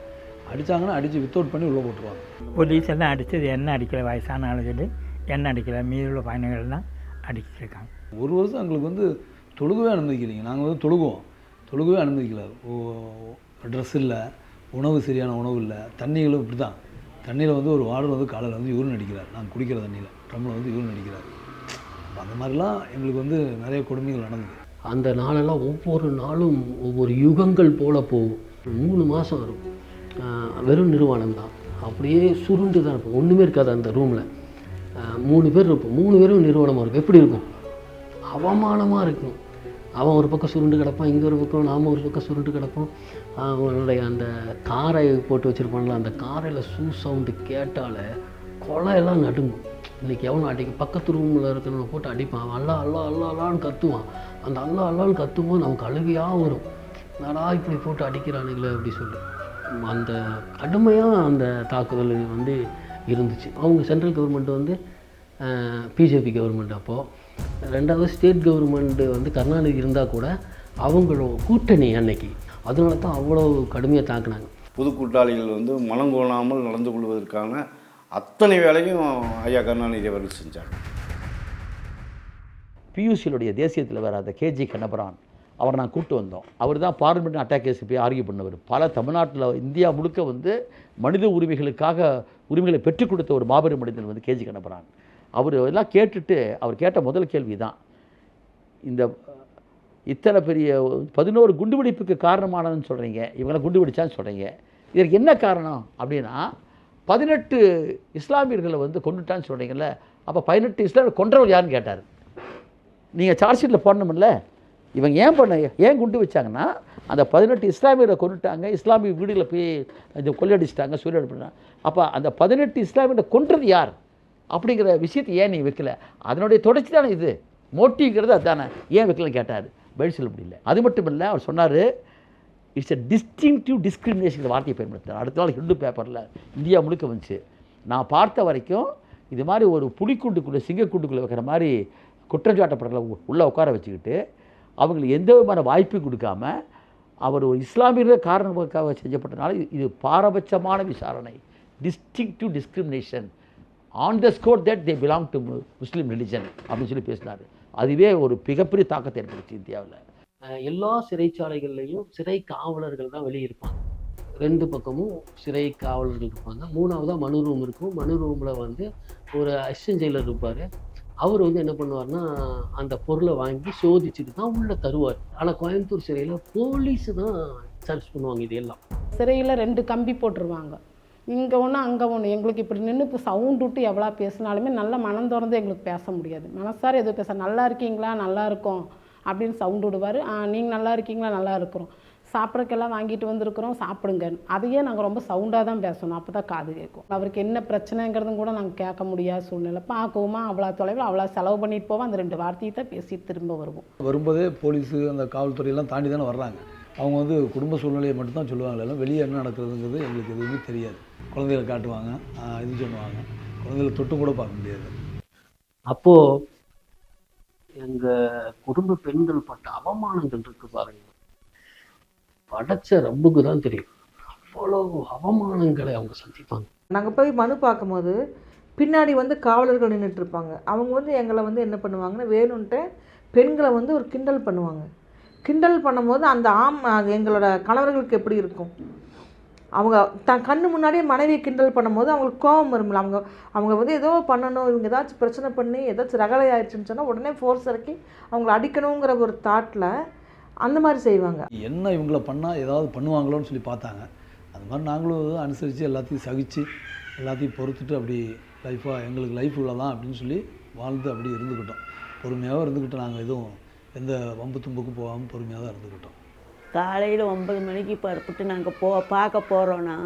அடித்தாங்கன்னா அடித்து வித்தவுட் பண்ணி உள்ளே போட்டுருவாங்க. போலீஸ் எல்லாம் அடித்தது என்ன அடிக்கலை, வயசான ஆளுகள் என்ன அடிக்கலை, மீதுள்ள பயணிகள் தான் அடிச்சிருக்காங்க. 1 வருஷம் எங்களுக்கு வந்து தொழுகவே அனுமதிக்கலைங்க. நாங்கள் வந்து தொழுகவே அனுமதிக்கல. ட்ரெஸ் இல்லை, உணவு சரியான உணவு இல்லை, தண்ணிகளும் இப்படி தான். தண்ணியில் வந்து ஒரு வார்டர் வந்து காலையில் வந்து யூரின் அடிக்கிறார். நாங்கள் குடிக்கிற தண்ணியில் ட்ரம்மில் வந்து யூரின் அடிக்கிறார். அந்த மாதிரிலாம் எங்களுக்கு வந்து நிறைய கொடுமைகள் நடந்தது. அந்த நாளெல்லாம் ஒவ்வொரு நாளும் ஒவ்வொரு யுகங்கள் போல் போகும். 3 மாதம் வரும். வெறும் நிர்வாணம் தான், அப்படியே சுருண்டு தான் இருப்போம். ஒன்றுமே இருக்காது அந்த ரூமில். 3 பேர் இருப்போம். 3 பேரும் நிர்வாணமாக இருக்கும். எப்படி இருக்கும்? அவமானமாக இருக்கும். அவன் ஒரு பக்கம் சுருண்டு கிடப்பான், இங்கே ஒரு பக்கம் நாம் ஒரு பக்கம் சுருண்டு கிடப்போம். அவனுடைய அந்த காரை போட்டு வச்சுருப்பான்ல, அந்த காரையில் ஷூ சவுண்டு கேட்டாலே கொலையெல்லாம் நடுங்கும். இன்றைக்கி எவனும் அடிக்க பக்கத்து ரூமில் இருக்கிறவனை போட்டு அடிப்பான். அவன் அல்லா அல்லா அல்லா அல்லான்னு கத்துவான். அந்த அல்லா அல்லான்னு கத்தும்போது நமக்கு அழுகையாக வரும். நாடா இப்படி போட்டு அடிக்கிறானுங்களே அப்படி சொல்லி. அந்த கடுமையாக அந்த தாக்குதல் வந்து இருந்துச்சு. அவங்க சென்ட்ரல் கவர்மெண்ட் வந்து பிஜேபி கவர்மெண்ட். அப்போது 2வது ஸ்டேட் கவர்மெண்ட்டு வந்து கருணாநிதி இருந்தால் கூட அவங்களோட கூட்டணி அன்னைக்கு, அதனால தான் அவ்வளோ கடுமையாக தாக்குனாங்க. புதுக்கூட்டாளிகள் வந்து மனங்கோணாமல் நடந்து கொள்வதற்கான அத்தனை வேலையும் ஐயா கருணாநிதி அவர்கள் செஞ்சாங்க. பியூசியிலுடைய தேசியத்தில் வேறு அந்த கேஜி கண்ணபுரான் அவரை நான் கூப்பிட்டு வந்தோம். அவர் தான் பார்லிமெண்ட் அட்டாக் கேஸ் போய் ஆர்கியூ பண்ணவர். பல தமிழ்நாட்டில் இந்தியா முழுக்க வந்து மனித உரிமைகளுக்காக உரிமைகளை பெற்றுக் கொடுத்த ஒரு மாபெரும் மனிதன் வந்து கேஜி கண்ணபுரான். அவர் எல்லாம் கேட்டுட்டு அவர் கேட்ட முதல் கேள்வி தான், இந்த இத்தனை பெரிய 11 குண்டுவெடிப்புக்கு காரணமானதுன்னு சொல்கிறீங்க, இவங்களை குண்டு வெடிச்சான்னு சொல்கிறீங்க, இதற்கு என்ன காரணம் அப்படின்னா 18 இஸ்லாமியர்களை வந்து கொண்டுட்டான்னு சொல்கிறீங்கல்ல, அப்போ 18 இஸ்லாமியர் கொன்றவர் யாருன்னு கேட்டார். நீங்கள் சார்ஜ் ஷீட்டில் போடணுமில்ல, இவங்க ஏன் குண்டு வச்சாங்கன்னா அந்த 18 இஸ்லாமியரை கொண்டுட்டாங்க, இஸ்லாமிய வீடுகளை போய் இந்த கொள்ளையடிச்சிட்டாங்க, சூறையாடல் பண்ணாங்க. அப்போ அந்த 18 இஸ்லாமியரை கொன்றது யார் அப்படிங்கிற விஷயத்தை ஏன் நீ வைக்கல? அதனுடைய தொடர்ச்சி தானே இது, மோட்டிவ்ங்கிறது அதுதானே, ஏன் வைக்கலன்னு கேட்டார். பதில் சொல்ல முடியல. அது மட்டும் இல்லை, அவர் சொன்னார் இட்ஸ் எ டிஸ்டிங்டிவ் டிஸ்கிரிமினேஷன் வார்த்தையை பயன்படுத்தினார். அடுத்த நாள் ஹிந்து பேப்பரில் இந்தியா முழுக்க வந்துச்சு. நான் பார்த்த வரைக்கும் இது மாதிரி ஒரு புலிக்கூண்டுக்குள்ளே சிங்கக்கூண்டுக்குள்ளே வைக்கிற மாதிரி குற்றஞ்சாட்டப்படுற உள்ளே உட்கார வச்சுக்கிட்டு அவங்களுக்கு எந்த விதமான வாய்ப்பும் கொடுக்காம அவர் ஒரு இஸ்லாமியர்கள் காரணமாக செஞ்சப்பட்டனால இது பாரபட்சமான விசாரணை, distinctive discrimination on the score that they belong to Muslim religion அப்படின்னு சொல்லி பேசினார். அதுவே ஒரு மிகப்பெரிய தாக்கத்தை ஏற்படுத்தி இந்தியாவில். எல்லா சிறைச்சாலைகள்லையும் சிறை காவலர்கள் தான் வெளியே இருப்பாங்க. 2 பக்கமும் சிறை காவலர்கள் இருப்பாங்க. 3ஆவதாக மனு ரூம் இருக்கும். மனு ரூமில் வந்து ஒரு அசிஸ்டன்ட் ஜெயிலர் இருப்பார். அவர் வந்து என்ன பண்ணுவார்னா அந்த பொருளை வாங்கி சோதிச்சுட்டு தான் உள்ளே தருவார். ஆனால் கோயம்புத்தூர் சிறையில் போலீஸு தான் சர்ச் பண்ணுவாங்க இது எல்லாம். சிறையில் 2 கம்பி போட்டுருவாங்க, இங்கே ஒன்று அங்கே ஒன்று. எங்களுக்கு இப்படி நின்று இப்போ சவுண்ட் விட்டு எவ்வளோ பேசினாலுமே நல்லா மனம் திறந்து எங்களுக்கு பேச முடியாது. மனசார எதுவும் பேச, நல்லா இருக்கீங்களா, நல்லா இருக்கோம் அப்படின்னு சவுண்ட் விடுவார். நீங்கள் நல்லா இருக்கீங்களா, நல்லா இருக்கிறோம், சாப்பிட்றக்கெல்லாம் வாங்கிட்டு வந்திருக்கிறோம், சாப்பிடுங்க. அதையே நாங்கள் ரொம்ப சவுண்டாக தான் பேசணும், அப்போ தான் காது கேட்கும். அவருக்கு என்ன பிரச்சனைங்கிறதும் கூட நாங்கள் கேட்க முடியாத சூழ்நிலை. பார்க்கவுமா அவ்வளோ தொலைவில் அவ்வளோ செலவு பண்ணிட்டு போவோம், அந்த 2 வார்த்தையை தான் பேசிட்டு திரும்ப வருவோம். வரும்போதே போலீஸு அந்த காவல்துறையெல்லாம் தாண்டி தானே வர்றாங்க. அவங்க வந்து குடும்ப சூழ்நிலையை மட்டும்தான் சொல்லுவாங்க, எல்லாம் வெளியே என்ன நடக்கிறதுங்கிறது எங்களுக்கு எதுவுமே தெரியாது. குழந்தைகளை காட்டுவாங்க, இது சொல்லுவாங்க, குழந்தைகளை தொட்டு கூட பார்க்க முடியாது. அப்போது எங்கள் குடும்ப பெண்கள் பட்ட அவமானங்கள் இருக்கு பாருங்க, படைச்ச ரப்புக்கு தான் தெரியும். அவ்வளவு அவமானங்களை அவங்க சந்திப்பாங்க. நாங்கள் போய் மனு பார்க்கும்போது பின்னாடி வந்து காவலர்கள் நின்றுட்டு இருப்பாங்க. அவங்க வந்து எங்களை வந்து என்ன பண்ணுவாங்கன்னா வேணும்ன்ட்டு பெண்களை வந்து ஒரு கிண்டல் பண்ணுவாங்க. கிண்டல் பண்ணும்போது அந்த எங்களோட கணவர்களுக்கு எப்படி இருக்கும், அவங்க கண்ணு முன்னாடியே மனைவியை கிண்டல் பண்ணும்போது அவங்களுக்கு கோபம் வரும்ல. அவங்க வந்து ஏதோ பண்ணணும், இவங்க ஏதாச்சும் பிரச்சனை பண்ணி ஏதாச்சும் ரகலை ஆயிடுச்சுன்னு சொன்னால் உடனே ஃபோர்ஸ் இறக்கி அவங்கள அடிக்கணுங்கிற ஒரு தாட்டில் அந்த மாதிரி செய்வாங்க. என்ன இவங்கள பண்ணால் ஏதாவது பண்ணுவாங்களோன்னு சொல்லி பார்த்தாங்க. அது மாதிரி நாங்களும் அனுசரித்து எல்லாத்தையும் சகித்து எல்லாத்தையும் பொறுத்துட்டு அப்படி லைஃபாக எங்களுக்கு லைஃப் இவ்வளோதான் அப்படின்னு சொல்லி வாழ்ந்து அப்படி இருந்துக்கிட்டோம். பொறுமையாக இருந்துக்கிட்டோம். நாங்கள் எதுவும் எந்த வம்பு தும்புக்கும் போகாமல் பொறுமையாக தான் இருந்துக்கிட்டோம். காலையில் 9 மணிக்கு பரப்பிட்டு நாங்கள் பார்க்க போகிறோன்னா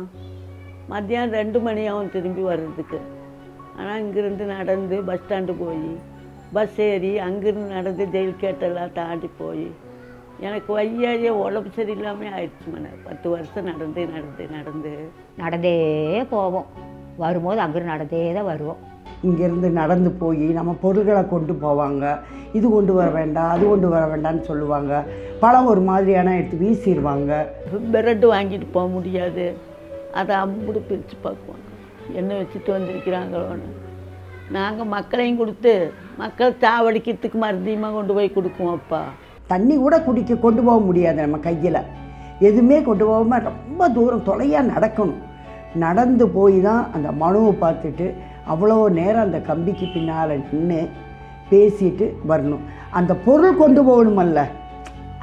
மத்தியானம் 2 மணி ஆகும் திரும்பி வர்றதுக்கு. ஆனால் இங்கேருந்து நடந்து பஸ் ஸ்டாண்டு போய் பஸ் ஏறி அங்கேருந்து நடந்து ஜெயில் கேட்டெல்லாம் தாண்டி போய் எனக்கு வையாயே உடம்பு சரியில்லாமல் ஆயிடுச்சு. 10 வருஷம் நடந்தே போவோம். வரும்போது அங்கேருந்து நடந்தே தான் வருவோம். இங்கேருந்து நடந்து போய் நம்ம பொருள்களை கொண்டு போவாங்க. இது கொண்டு வர வேண்டாம், அது கொண்டு வர வேண்டாம்னு சொல்லுவாங்க. பழம் ஒரு மாதிரியான எடுத்து வீசிடுவாங்க. பிரெட்டு வாங்கிட்டு போக முடியாது, அதை அம்புடு பிரித்து பார்க்குவாங்க, என்ன வச்சுட்டு வந்திருக்கிறாங்களோன்னு. நாங்கள் மக்களையும் கொடுத்து மக்கள் சாவடிக்கிறதுக்கு மருந்தியமாக கொண்டு போய் கொடுக்குவோம். அப்பா தண்ணி கூட கொண்டு போக முடியாது, நம்ம கையில் எதுவுமே கொண்டு போகாமல் ரொம்ப தூரம் தொலையாக நடக்கணும். நடந்து போய் தான் அந்த மனுவை பார்த்துட்டு அவ்வளோ நேரம் அந்த கம்பிக்கு பின்னால் நின்று பேசிட்டு வரணும். அந்த பொருள் கொண்டு போகணுமல்ல,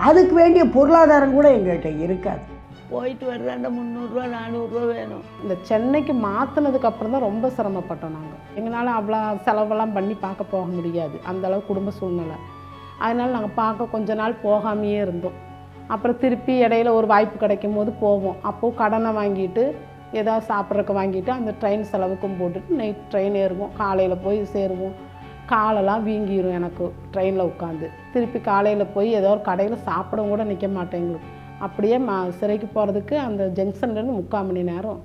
அதுக்கு வேண்டிய பொருளாதாரம் கூட எங்கள்கிட்ட இருக்காது. போயிட்டு வர்றாண்ட 300 ரூபா 400 ரூபா வேணும். இந்த சென்னைக்கு மாற்றினதுக்கு அப்புறம் தான் ரொம்ப சிரமப்பட்டோம். நாங்கள் எங்களால் அவ்வளோ செலவெல்லாம் பண்ணி பார்க்க போக முடியாது, அந்தளவு குடும்ப சூழ்நிலை. அதனால் நாங்கள் பார்க்க கொஞ்ச நாள் போகாமையே இருந்தோம். அப்புறம் திருப்பி இடையில ஒரு வாய்ப்பு கிடைக்கும் போது போவோம். அப்போது கடனை வாங்கிட்டு ஏதாவது சாப்பிட்றதுக்கு வாங்கிட்டு அந்த ட்ரெயின் செலவுக்கும் போட்டுட்டு நைட் ட்ரெயின் ஏறுவோம். காலையில் போய் சேருவோம். காலெல்லாம் வீங்கிடும் எனக்கு ட்ரெயினில் உட்காந்து. திருப்பி காலையில் போய் ஏதோ ஒரு கடையில் சாப்பிடவும் கூட நிற்க மாட்டேன். எங்களுக்கு அப்படியே சிறைக்கு போகிறதுக்கு அந்த ஜங்ஷன்லேருந்து 3/4 மணி நேரம்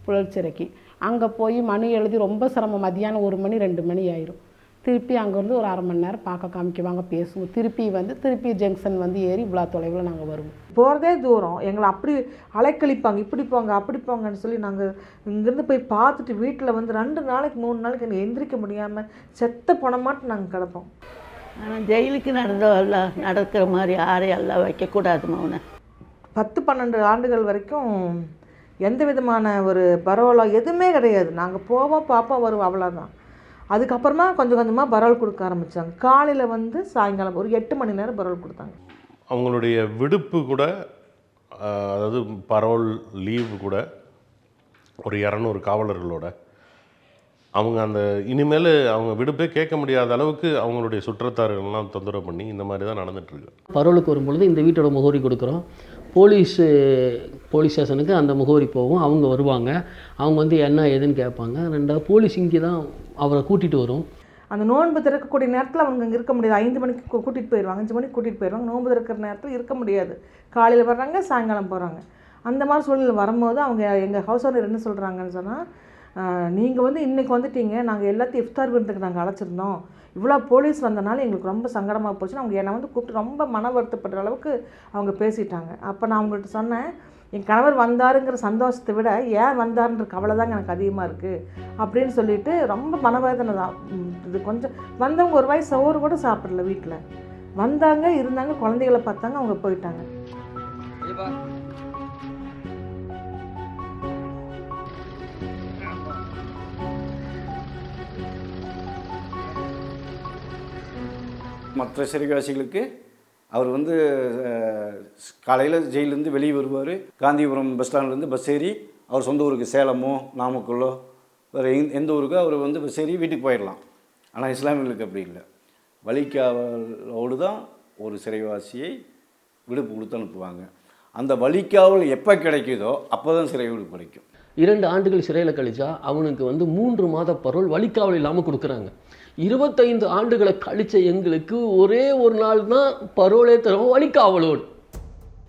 புழல் சிறைக்கு. அங்கே போய் மனு எழுதி ரொம்ப சிரமம். மதியானம் 1 மணி 2 மணி ஆயிரும். திருப்பி அங்கேருந்து ஒரு 1/2 மணி நேரம் பார்க்க காமிக்குவாங்க, பேசுவோம். திருப்பி ஜங்ஷன் வந்து ஏறி இவ்வளோ தொலைவில் நாங்கள் வருவோம். போகிறதே தூரம், எங்களை அப்படி அலைக்கழிப்பாங்க, இப்படி போங்க அப்படி போங்கன்னு சொல்லி நாங்கள் இங்கேருந்து போய் பார்த்துட்டு வீட்டில் வந்து 2 நாளைக்கு 3 நாளைக்கு எனக்கு எந்திரிக்க முடியாமல் செத்த போன மாட்டு நாங்கள் கிடப்போம். ஆனால் ஜெயிலுக்கு நடக்கிற மாதிரி யாரையும் எல்லாம் வைக்கக்கூடாது. மௌன 10-12 ஆண்டுகள் வரைக்கும் எந்த விதமான ஒரு பரவலோ எதுவுமே கிடையாது. நாங்கள் போவோம், பார்ப்போம், வருவோம், அவ்வளோதான். அதுக்கப்புறமா கொஞ்சம் கொஞ்சமாக பரவல் கொடுக்க ஆரம்பித்தாங்க. காலையில் வந்து சாயங்காலம் ஒரு 8 மணி நேரம் பரவல் கொடுத்தாங்க. அவங்களுடைய விடுப்பு கூட, அதாவது பரவல் லீவு கூட ஒரு 200 காவலர்களோட அவங்க அந்த இனிமேல் அவங்க விடுப்பே கேட்க முடியாத அளவுக்கு அவங்களுடைய சுற்றத்தார்கள்லாம் தொந்தரவு பண்ணி இந்த மாதிரி தான் நடந்துகிட்ருக்கு. பரவலுக்கு வரும்பொழுது இந்த வீட்டோட முகவரி கொடுக்குறோம், போலீஸ் ஸ்டேஷனுக்கு அந்த முகவரி போகும். அவங்க வருவாங்க. அவங்க வந்து என்ன ஏதுன்னு கேட்பாங்க. ரெண்டாவது போலீஸ் இங்கே தான் அவரை கூட்டிகிட்டு வரும். அந்த நோன்பு திறக்கக்கூடிய நேரத்தில் அவங்க அங்கே இருக்க முடியாது. 5 மணிக்கு கூட்டிகிட்டு போயிடுவாங்க, 5 மணிக்கு கூட்டிகிட்டு போயிடுவாங்க. நோன்பு திறக்கிற நேரத்தில் இருக்க முடியாது. காலையில் வர்றாங்க, சாயங்காலம் போகிறாங்க. அந்த மாதிரி சூழ்நிலை வரும்போது அவங்க எங்கள் ஹவுஸ் ஓனர் என்ன சொல்கிறாங்கன்னு சொன்னால், நீங்கள் வந்து இன்றைக்கி வந்துட்டீங்க, நாங்கள் எல்லாத்தையும் இஃப்தார் விருந்துக்கு நாங்கள் அழைச்சிருந்தோம், இவ்வளோ போலீஸ் வந்தனால எங்களுக்கு ரொம்ப சங்கடமாக போச்சுன்னு அவங்க என்னை வந்து கூப்பிட்டு ரொம்ப மன வருத்தப்படுற அளவுக்கு அவங்க பேசிட்டாங்க. அப்போ நான் அவங்கள்ட்ட சொன்னேன், என் கணவர் வந்தாருங்கிற சந்தோஷத்தை விட ஏன் வந்தாருன்ற கவலை தாங்க எனக்கு அதிகமாக இருக்குது அப்படின்னு சொல்லிட்டு ரொம்ப மனவேதனை தான். இது கொஞ்சம் வந்தவங்க ஒரு வாய் சோறு கூட சாப்பிடல. வீட்டில் வந்தாங்க, இருந்தாங்க, குழந்தைகளை பார்த்தாங்க, அவங்க போயிட்டாங்க. மற்ற சிறைவாசிகளுக்கு அவர் வந்து காலையில் ஜெயிலேருந்து வெளியே வருவார். காந்திபுரம் பஸ் ஸ்டாண்ட்லேருந்து பஸ் ஏறி அவர் சொந்த ஊருக்கு சேலமோ நாமக்கல்லோ வேறு எந்த ஊருக்கோ அவர் வந்து பஸ் ஏறி வீட்டுக்கு போயிடலாம். ஆனால் இஸ்லாமியர்களுக்கு அப்படி இல்லை. வழிகாவலோடு தான் ஒரு சிறைவாசியை விடுப்பு கொடுத்து அனுப்புவாங்க. அந்த வழிகாவல் எப்போ கிடைக்குதோ அப்போ தான் சிறை விடுப்பு கிடைக்கும். 2 ஆண்டுகள் சிறையில் கழிச்சா அவனுக்கு வந்து 3 மாத பரோல் வழிகாவல் இல்லாமல் கொடுக்குறாங்க. 25 ஆண்டுகளை கழித்த எங்களுக்கு ஒரே ஒரு நாள் தான் பரோலே தரும், வழிகாவலோடு.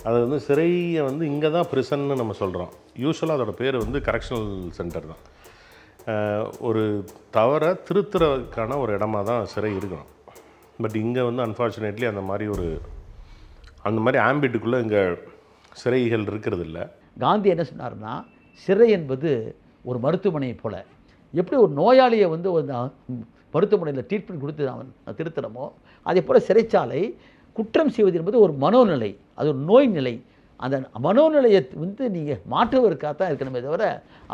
அது வந்து சிறையை வந்து இங்கே தான் ப்ரிசன்னு நம்ம சொல்கிறோம். யூஸ்வலாக அதோட பேர் வந்து கரெக்ஷனல் சென்டர் தான். ஒரு தவறை திருத்துறதுக்கான ஒரு இடமா தான் சிறை இருக்கணும். பட் இங்கே வந்து அன்ஃபார்ச்சுனேட்லி அந்த மாதிரி ஆம்பிட்டுக்குள்ளே இங்கே சிறைகள் இருக்கிறது இல்லை. காந்தி என்ன சொன்னார்னா, சிறை என்பது ஒரு மருத்துவமனையை போல். எப்படி ஒரு நோயாளியை வந்து மருத்துவமனையில் ட்ரீட்மெண்ட் கொடுத்து அவன் திருத்தணுமோ, அதே போல் சிறைச்சாலை குற்றம் செய்வது என்பது ஒரு மனோநிலை, அது ஒரு நோய் நிலை. அந்த மனோநிலையை வந்து நீங்கள் மாற்றுவதற்காக தான் இருக்கணுமே தவிர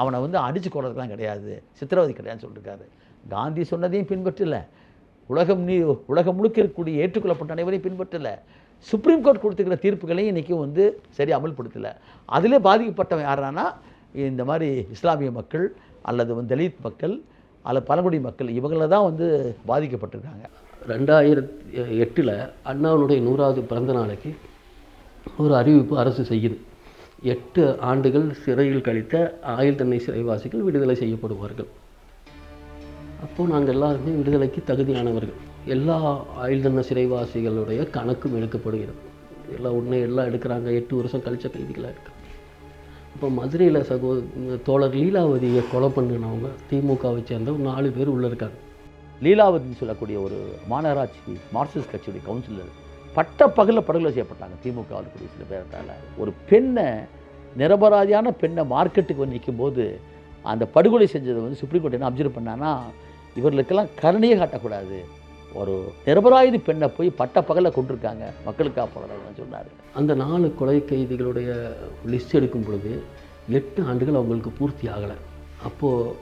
அவனை வந்து அடித்து கொள்றதுலாம் கிடையாது, சித்திரவதை கிடையாதுன்னு சொல்லியிருக்காரு. காந்தி சொன்னதையும் பின்பற்றலை, உலகம் முழுக்க இருக்கக்கூடிய ஏற்றுக்கொள்ளப்பட்ட அனைவரையும் பின்பற்றலை, சுப்ரீம் கோர்ட் கொடுத்துக்கிற தீர்ப்புகளையும் இன்றைக்கும் வந்து சரி அமல்படுத்தலை. அதிலே பாதிக்கப்பட்டவன் யாரானா இந்த மாதிரி இஸ்லாமிய மக்கள் அல்லது வந்து தலித் மக்கள் அல்லது பழங்குடி மக்கள், இவங்கள தான் வந்து பாதிக்கப்பட்டிருக்காங்க. 2008 அண்ணாவுடைய 100வது பிறந்த நாளைக்கு ஒரு அறிவிப்பு அரசு செய்யுது. 8 ஆண்டுகள் சிறையில் கழித்த ஆயுள் தண்டனை சிறைவாசிகள் விடுதலை செய்யப்படுவார்கள். அப்போது நாங்கள் எல்லாருமே விடுதலைக்கு தகுதியானவர்கள். எல்லா ஆயுள் தண்டனை சிறைவாசிகளுடைய கணக்கும் எடுக்கப்படுகிறது. எல்லாம் எடுக்கிறாங்க. 8 வருஷம் கழித்த கைதிகளாக இருக்காங்க. இப்போ மதுரையில் தோழர் லீலாவதியை கொலை பண்ணினவங்க திமுகவை சேர்ந்த ஒரு 4 பேர் உள்ளே இருக்காங்க. லீலாவதின்னு சொல்லக்கூடிய ஒரு மாநகராட்சி மார்க்சிஸ்ட் கட்சியுடைய கவுன்சிலர் பட்ட பகலில் படுகொலை செய்யப்பட்டாங்க திமுக கூடிய சில பேர்த்தால். ஒரு பெண்ணை, நிரபராதியான பெண்ணை மார்க்கெட்டுக்கு வந்து நிற்கும்போது அந்த படுகொலை செஞ்சதை வந்து சுப்ரீம் கோர்ட் என்ன அப்சர்வ் பண்ணான்னா, இவர்களுக்கெல்லாம் கருணையே காட்டக்கூடாது, ஒரு நிரபராதி பெண்ணை போய் பட்ட பகலில் கொண்டிருக்காங்க, மக்களுக்காக போராடுறாங்கன்னு சொன்னார். அந்த 4 கொலை கைதிகளுடைய லிஸ்ட் எடுக்கும் பொழுது 8 ஆண்டுகள் அவங்களுக்கு பூர்த்தி ஆகலை. அப்போது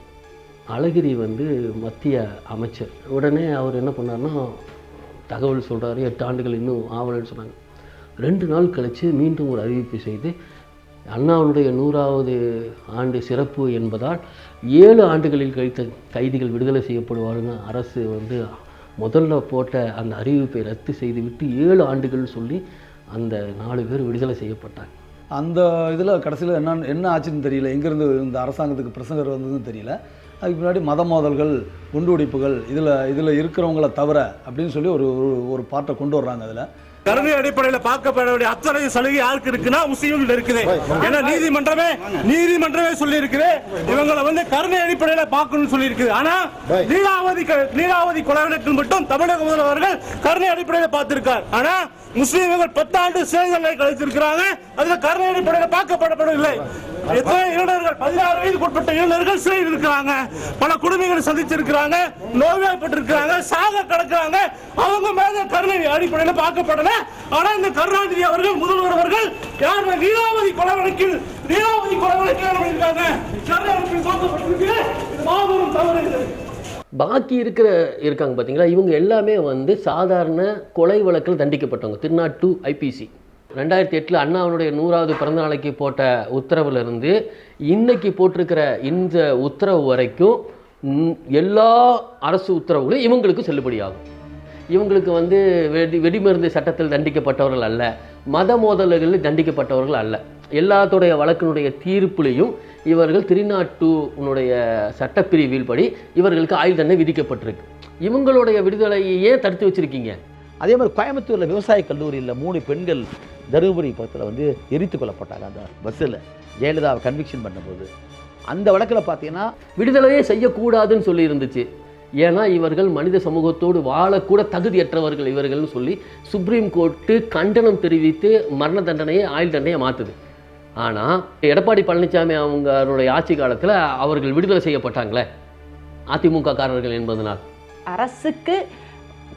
அழகிரி வந்து மத்திய அமைச்சர். உடனே அவர் என்ன பண்ணார்னா தகவல் சொல்கிறாரு, 8 ஆண்டுகள் இன்னும் ஆவலன்னு சொன்னாங்க. 2 நாள் கழித்து மீண்டும் ஒரு அறிவிப்பு செய்து அண்ணாவுடைய 100வது ஆண்டு சிறப்பு என்பதால் 7 ஆண்டுகளில் கழித்த கைதிகள் விடுதலை செய்யப்படுவாருன்னு அரசு வந்து முதல்ல போட்ட அந்த அறிவிப்பை ரத்து செய்துவிட்டு 7 ஆண்டுகள் சொல்லி அந்த 4 பேர் விடுதலை செய்யப்பட்டாங்க. அந்த இதில் கடைசியில் என்ன ஆச்சுன்னு தெரியல, எங்கேருந்து இந்த அரசாங்கத்துக்கு பிரசங்கர் வந்ததுன்னு தெரியல. அதுக்கு முன்னாடி மத மோதல்கள், குண்டுவெடிப்புகள் இதில் இருக்கிறவங்கள தவிர அப்படின்னு சொல்லி ஒரு பாட்டை கொண்டு வர்றாங்க. அதில் கருணை அடிப்படையில் பார்க்கப்பட வேண்டிய அத்தனை சலுகை யாருக்கு இருக்குன்னா முஸ்லீம்கள் இருக்குது. ஏன்னா நீதிமன்றமே சொல்லி இருக்குது இவங்களை வந்து கருணை அடிப்படையில் பார்க்கணும்னு சொல்லி இருக்குது. ஆனா லீலாவதி கொலை வழக்கில் மட்டும் தமிழக முதல்வர்கள் கருணை அடிப்படையில் பார்த்திருக்கார். ஆனா முஸ்லீம்கள் 10 ஆண்டு சிறை தண்டனை கழித்திருக்கிறாங்க. அதுல கருணை அடிப்படையில் பார்க்கப்படவில்லை. எத்தனை இளைஞர்கள் 16 வயதுக்கு உட்பட்ட இளைஞர்கள் சிறையில் இருக்கிறாங்க, பல குடும்பங்களை சந்திச்சிருக்கிறாங்க, நோய்வாய்ப்பட்டிருக்கிறாங்க, சாக கிடக்கிறாங்க. அவங்க மேல கருணை அடிப்படையில் பார்க்கப்படல. ஆனா இந்த கருணாநிதி அவர்கள், முதல்வர் அவர்கள் யார் லீலாவதி கொலை வழக்கில் இருக்காங்க, மாபெரும் தவறு. பாக்கி இருக்காங்க பார்த்தீங்களா, இவங்க எல்லாமே வந்து சாதாரண கொலை வழக்கில் தண்டிக்கப்பட்டவங்க. 302 IPC 2008 அண்ணாவுடைய 100வது பிறந்த நாளைக்கு போட்ட உத்தரவுலேருந்து இன்னைக்கு போட்டிருக்கிற இந்த உத்தரவு வரைக்கும் எல்லா அரசு உத்தரவுகளும் இவங்களுக்கு செல்லுபடியாகும். இவங்களுக்கு வந்து வெடிமருந்து சட்டத்தில் தண்டிக்கப்பட்டவர்கள் அல்ல, மத மோதல்களில் தண்டிக்கப்பட்டவர்கள் அல்ல. எல்லாத்துடைய வழக்கினுடைய தீர்ப்புலையும் இவர்கள் 302 சட்டப்பிரிவில் படி இவர்களுக்கு ஆயுள் தண்டனை விதிக்கப்பட்டிருக்கு. இவங்களுடைய விடுதலையை ஏன் தடுத்து வச்சிருக்கீங்க? அதே மாதிரி கோயம்புத்தூரில் விவசாய கல்லூரியில் 3 பெண்கள் தருமபுரி பக்கத்தில் வந்து எரித்து கொல்லப்பட்டாங்க. அந்த பஸ்ஸில் ஜெயலலிதாவை கன்விக்ஷன் பண்ணும்போது அந்த வழக்கில் பார்த்தீங்கன்னா விடுதலையே செய்யக்கூடாதுன்னு சொல்லி இருந்துச்சு. ஏன்னா இவர்கள் மனித சமூகத்தோடு வாழக்கூட தகுதியற்றவர்கள் இவர்கள்னு சொல்லி சுப்ரீம் கோர்ட்டு கண்டனம் தெரிவித்து மரண தண்டனையை ஆயுள் தண்டனையை மாற்றுது. ஆனால் எடப்பாடி பழனிசாமி அவங்களுடைய ஆட்சி காலத்தில் அவர்கள் விடுதலை செய்யப்பட்டாங்களே அதிமுக காரர்கள் என்பதனால். அரசுக்கு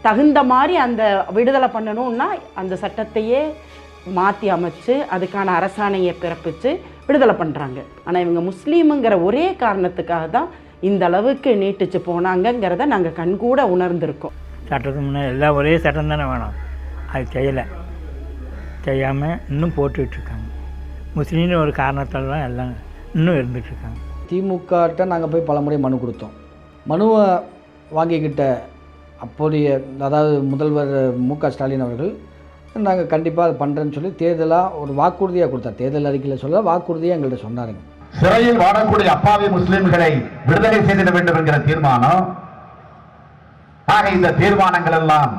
தகுந்த மாதிரி அந்த விடுதலை பண்ணணும்னா அந்த சட்டத்தையே மாற்றி அமைச்சு அதுக்கான அரசாணையை பிறப்பித்து விடுதலை பண்ணுறாங்க. ஆனால் இவங்க முஸ்லீமுங்கிற ஒரே காரணத்துக்காக தான் இந்த அளவுக்கு நீட்டிச்சு போனாங்கங்கிறத நாங்கள் கண்கூட உணர்ந்திருக்கோம். சட்டத்துக்கு முன்னே எல்லாம் ஒரே சட்டம் தானே வேணும், அது செய்யாமல் இன்னும் போட்டுட்ருக்காங்க. முஸ்லீம்னு ஒரு காரணத்தால் தான் எல்லாம் இன்னும் இருந்துகிட்ருக்காங்க. திமுகட்ட நாங்கள் போய் பல முறை மனு கொடுத்தோம். மனுவை வாங்கிக்கிட்ட அப்போதைய அதாவது முதல்வர் மு.க. ஸ்டாலின் அவர்கள் நாங்கள் கண்டிப்பாக அதை பண்ணுறேன்னு சொல்லி தேர்தலாக ஒரு வாக்குறுதியாக கொடுத்தார். தேர்தல் அறிக்கையில் சொல்ல வாக்குறுதியாக எங்கள்கிட்ட சொன்னாருங்க. சிறையில் வாழக்கூடிய அப்பாவி முஸ்லிம்களை விடுதலை செய்திட வேண்டும் என்கிற தீர்மானம். ஆக இந்த தீர்மானங்கள் எல்லாம்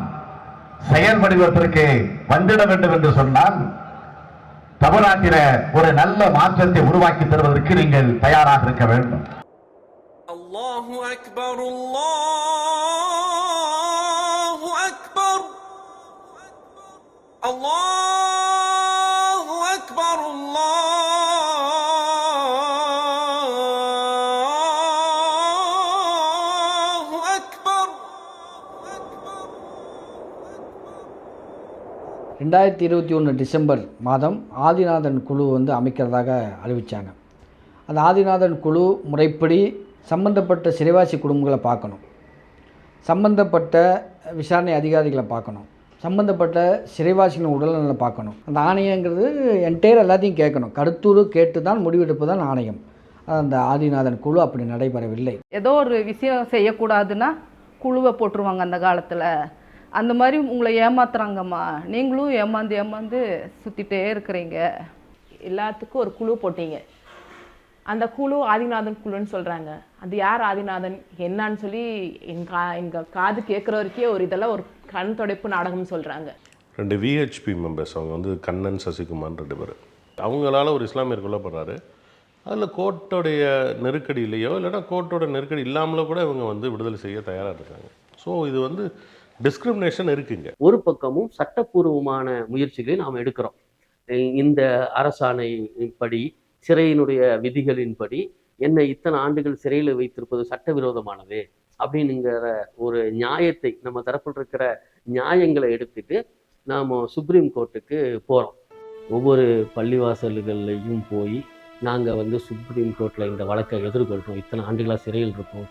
செயல் வடிவத்திற்கு வந்துட வேண்டும் என்று சொன்னால் தமிழ்நாட்டில ஒரு நல்ல மாற்றத்தை உருவாக்கி தருவதற்கு நீங்கள் தயாராக இருக்க வேண்டும். அல்லாஹு அக்பர், அல்லாஹு அக்பர், அல்லாஹு அக்பர், அல்லாஹு அக்பர். 2021 டிசம்பர் மாதம் ஆதிநாதன் குழு வந்து அமைக்கிறதாக அறிவித்தாங்க. அந்த ஆதிநாதன் குழு முறைப்படி சம்பந்தப்பட்ட சிறைவாசி குடும்பங்களை பார்க்கணும், சம்பந்தப்பட்ட விசாரணை அதிகாரிகளை பார்க்கணும், சம்பந்தப்பட்ட சிறைவாசிகளின் உடல்நலை பார்க்கணும். அந்த ஆணையங்கிறது என்டையர் எல்லாத்தையும் கேட்கணும். கருத்துரு கேட்டு தான் முடிவெடுப்பு தான் ஆணையம். அந்த ஆதிநாதன் குழு அப்படி நடைபெறவில்லை. ஏதோ ஒரு விஷயம் செய்யக்கூடாதுன்னா குழுவை போட்டுருவாங்க அந்த காலத்தில். அந்த மாதிரி உங்களை ஏமாத்துறாங்கம்மா, நீங்களும் ஏமாந்து சுற்றிட்டே இருக்கிறீங்க. எல்லாத்துக்கும் ஒரு குழு போட்டீங்க. அந்த குழு ஆதிநாதன் குழுன்னு சொல்கிறாங்க. அது யார் ஆதிநாதன் என்னான்னு சொல்லி எங்கள் காது கேட்குற வரைக்கும் ஒரு இதெல்லாம் ஒரு கண் துடைப்பு நாடகம்னு சொல்கிறாங்க. 2 விஹெச்பி மெம்பர்ஸ், அவங்க வந்து கண்ணன் சசிகுமார் 2 பேர். அவங்களால ஒரு இஸ்லாமியர் கொல்லப்படுறாரு. அதில் கோர்ட்டோடைய நெருக்கடியிலையோ இல்லைன்னா கோர்ட்டோட நெருக்கடி இல்லாமலோ கூட இவங்க வந்து விடுதலை செய்ய தயாராக இருக்காங்க. ஸோ இது வந்து டிஸ்கிரிமினேஷன் இருக்குங்க. ஒரு பக்கமும் சட்டப்பூர்வமான முயற்சிகளை நாம் எடுக்கிறோம். இந்த அரசாணை படி சிறையினுடைய விதிகளின்படி என்னை இத்தனை ஆண்டுகள் சிறையில் வைத்திருப்பது சட்டவிரோதமானது அப்படின்னுங்கிற ஒரு நியாயத்தை நம்ம தரப்பில் இருக்கிற நியாயங்களை எடுத்துட்டு நாம் சுப்ரீம் கோர்ட்டுக்கு போகிறோம். ஒவ்வொரு பள்ளிவாசல்கள்லையும் போய் நாங்கள் வந்து சுப்ரீம் கோர்ட்டில் இந்த வழக்கை எதிர்கொள்கிறோம், இத்தனை ஆண்டுகளாக சிறையில் இருக்கோம்,